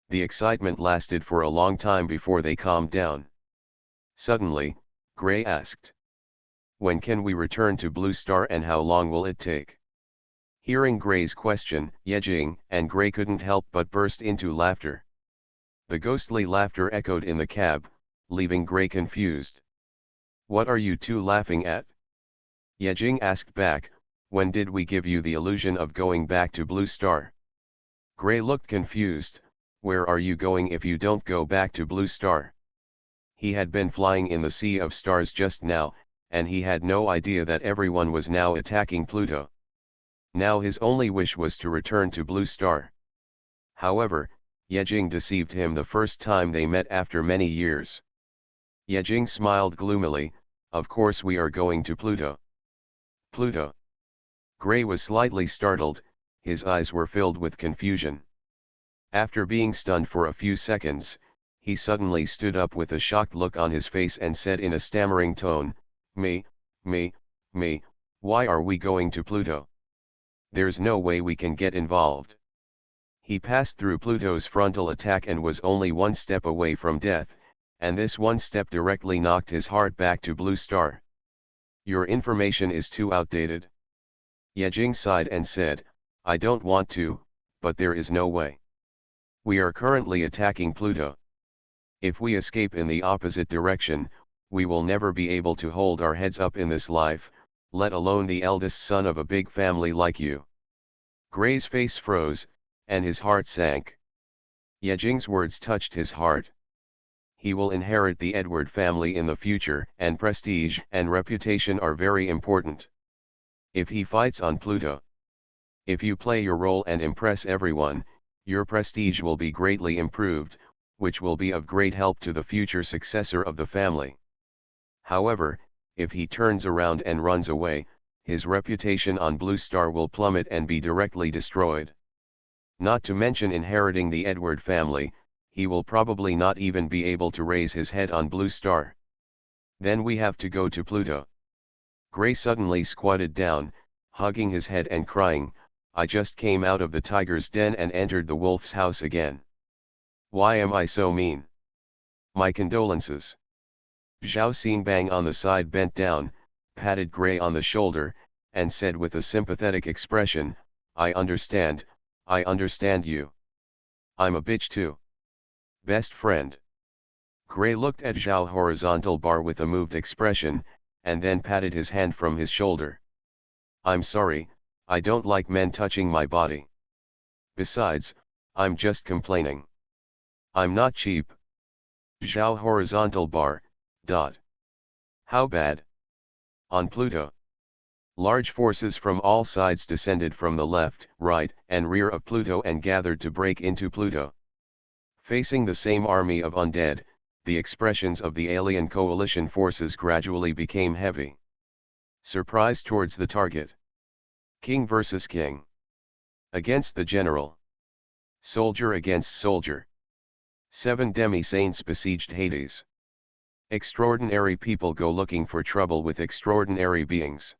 The excitement lasted for a long time before they calmed down. Suddenly, Gray asked. When can we return to Blue Star and how long will it take? Hearing Gray's question, Yejing and Gray couldn't help but burst into laughter. The ghostly laughter echoed in the cab, leaving Gray confused. What are you two laughing at? Yejing asked back, when did we give you the illusion of going back to Blue Star? Gray looked confused, where are you going if you don't go back to Blue Star? He had been flying in the sea of stars just now, and he had no idea that everyone was now attacking Pluto. Now his only wish was to return to Blue Star. However, Yejing deceived him the first time they met after many years. Yejing smiled gloomily, of course we are going to Pluto. Pluto. Gray was slightly startled, his eyes were filled with confusion. After being stunned for a few seconds, he suddenly stood up with a shocked look on his face and said in a stammering tone, Me, why are we going to Pluto? There's no way we can get involved. He passed through Pluto's frontal attack and was only one step away from death, and this one step directly knocked his heart back to Blue Star. Your information is too outdated. Yejing sighed and said, I don't want to, but there is no way. We are currently attacking Pluto. If we escape in the opposite direction, we will never be able to hold our heads up in this life, let alone the eldest son of a big family like you. Gray's face froze, and his heart sank. Yejing's words touched his heart. He will inherit the Edward family in the future, and prestige and reputation are very important. If he fights on Pluto, if you play your role and impress everyone, your prestige will be greatly improved, which will be of great help to the future successor of the family. However, if he turns around and runs away, his reputation on Blue Star will plummet and be directly destroyed. Not to mention inheriting the Edward family, he will probably not even be able to raise his head on Blue Star. Then we have to go to Pluto. Gray suddenly squatted down, hugging his head and crying, I just came out of the tiger's den and entered the wolf's house again. Why am I so mean? My condolences. Zhao Xingbang on the side bent down, patted Gray on the shoulder, and said with a sympathetic expression, I understand you. I'm a bitch too. Best friend. Gray looked at Zhao horizontal bar with a moved expression, and then patted his hand from his shoulder. I'm sorry, I don't like men touching my body. Besides, I'm just complaining. I'm not cheap. Zhao horizontal bar, dot. How bad? On Pluto. Large forces from all sides descended from the left, right, and rear of Pluto and gathered to break into Pluto. Facing the same army of undead, the expressions of the alien coalition forces gradually became heavy. Surprise towards the target. King versus king. Against the general. Soldier against soldier. 7 demi-saints besieged Hades. Extraordinary people go looking for trouble with extraordinary beings.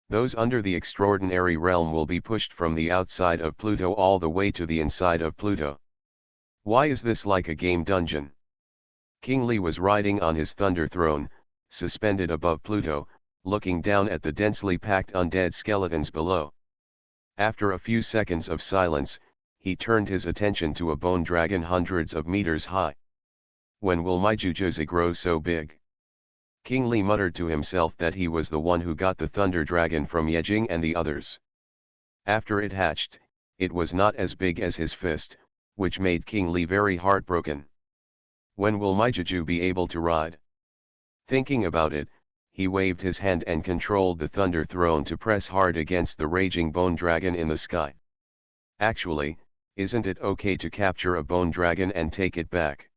Those under the extraordinary realm will be pushed from the outside of Pluto all the way to the inside of Pluto. Why is this like a game dungeon? King Li was riding on his thunder throne, suspended above Pluto, looking down at the densely packed undead skeletons below. After a few seconds of silence, he turned his attention to a bone dragon hundreds of meters high. When will my Jujutsu grow so big? King Li muttered to himself that he was the one who got the thunder dragon from Yejing and the others. After it hatched, it was not as big as his fist, which made King Li very heartbroken. When will my Juju be able to ride? Thinking about it, he waved his hand and controlled the thunder throne to press hard against the raging bone dragon in the sky. Actually, isn't it okay to capture a bone dragon and take it back?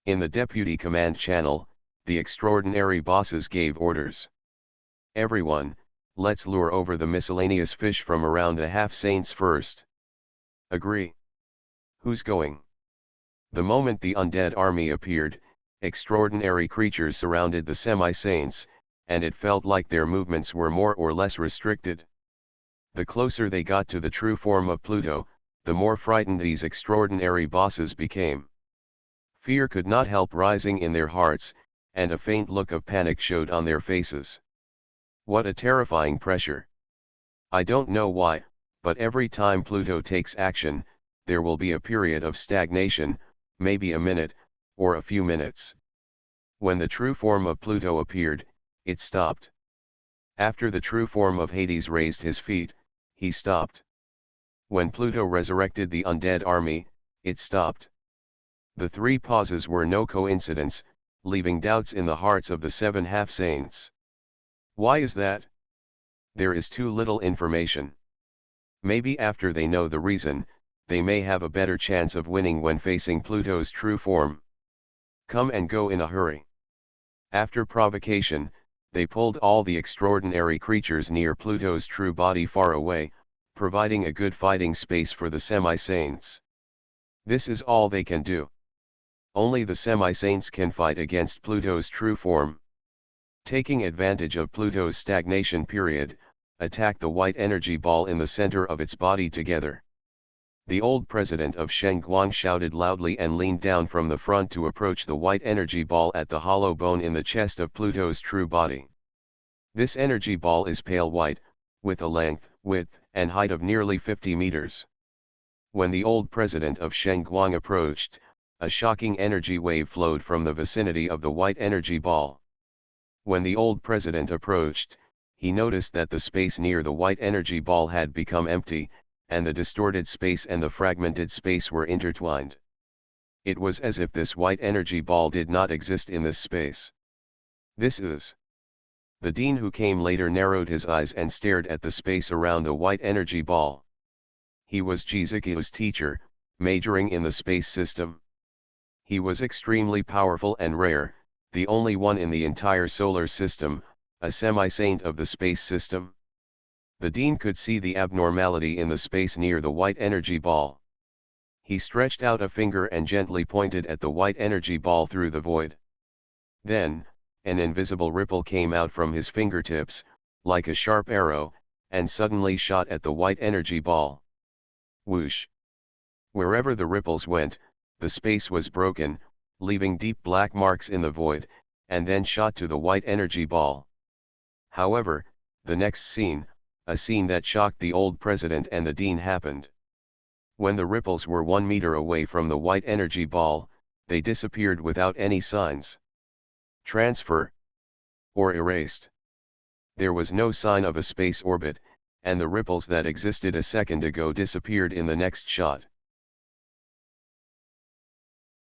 In the deputy command channel, the extraordinary bosses gave orders. Everyone, let's lure over the miscellaneous fish from around the half-saints first. Agree. Who's going? The moment the undead army appeared, extraordinary creatures surrounded the semi-saints, and it felt like their movements were more or less restricted. The closer they got to the true form of Pluto, the more frightened these extraordinary bosses became. Fear could not help rising in their hearts, and a faint look of panic showed on their faces. What a terrifying pressure. I don't know why, but every time Pluto takes action, there will be a period of stagnation, maybe a minute, or a few minutes. When the true form of Pluto appeared, it stopped. After the true form of Hades raised his feet, he stopped. When Pluto resurrected the undead army, it stopped. The 3 pauses were no coincidence, leaving doubts in the hearts of the 7 half-saints. Why is that? There is too little information. Maybe after they know the reason, they may have a better chance of winning when facing Pluto's true form. Come and go in a hurry. After provocation, they pulled all the extraordinary creatures near Pluto's true body far away, providing a good fighting space for the semi-saints. This is all they can do. Only the semi-saints can fight against Pluto's true form. Taking advantage of Pluto's stagnation period, attack the white energy ball in the center of its body together. The old president of Shengguang shouted loudly and leaned down from the front to approach the white energy ball at the hollow bone in the chest of Pluto's true body. This energy ball is pale white, with a length, width, and height of nearly 50 meters. When the old president of Shengguang approached, a shocking energy wave flowed from the vicinity of the white energy ball. When the old president approached, he noticed that the space near the white energy ball had become empty, and the distorted space and the fragmented space were intertwined. It was as if this white energy ball did not exist in this space. This is. The dean who came later narrowed his eyes and stared at the space around the white energy ball. He was Jizuki's teacher, majoring in the space system. He was extremely powerful and rare, the only one in the entire solar system, a semi-saint of the space system. The dean could see the abnormality in the space near the white energy ball. He stretched out a finger and gently pointed at the white energy ball through the void. Then, an invisible ripple came out from his fingertips, like a sharp arrow, and suddenly shot at the white energy ball. Whoosh! Wherever the ripples went, the space was broken, leaving deep black marks in the void, and then shot to the white energy ball. However, the next scene, a scene that shocked the old president and the dean, happened. When the ripples were 1 meter away from the white energy ball, they disappeared without any signs. Transfer. Or erased. There was no sign of a space orbit, and the ripples that existed a second ago disappeared in the next shot.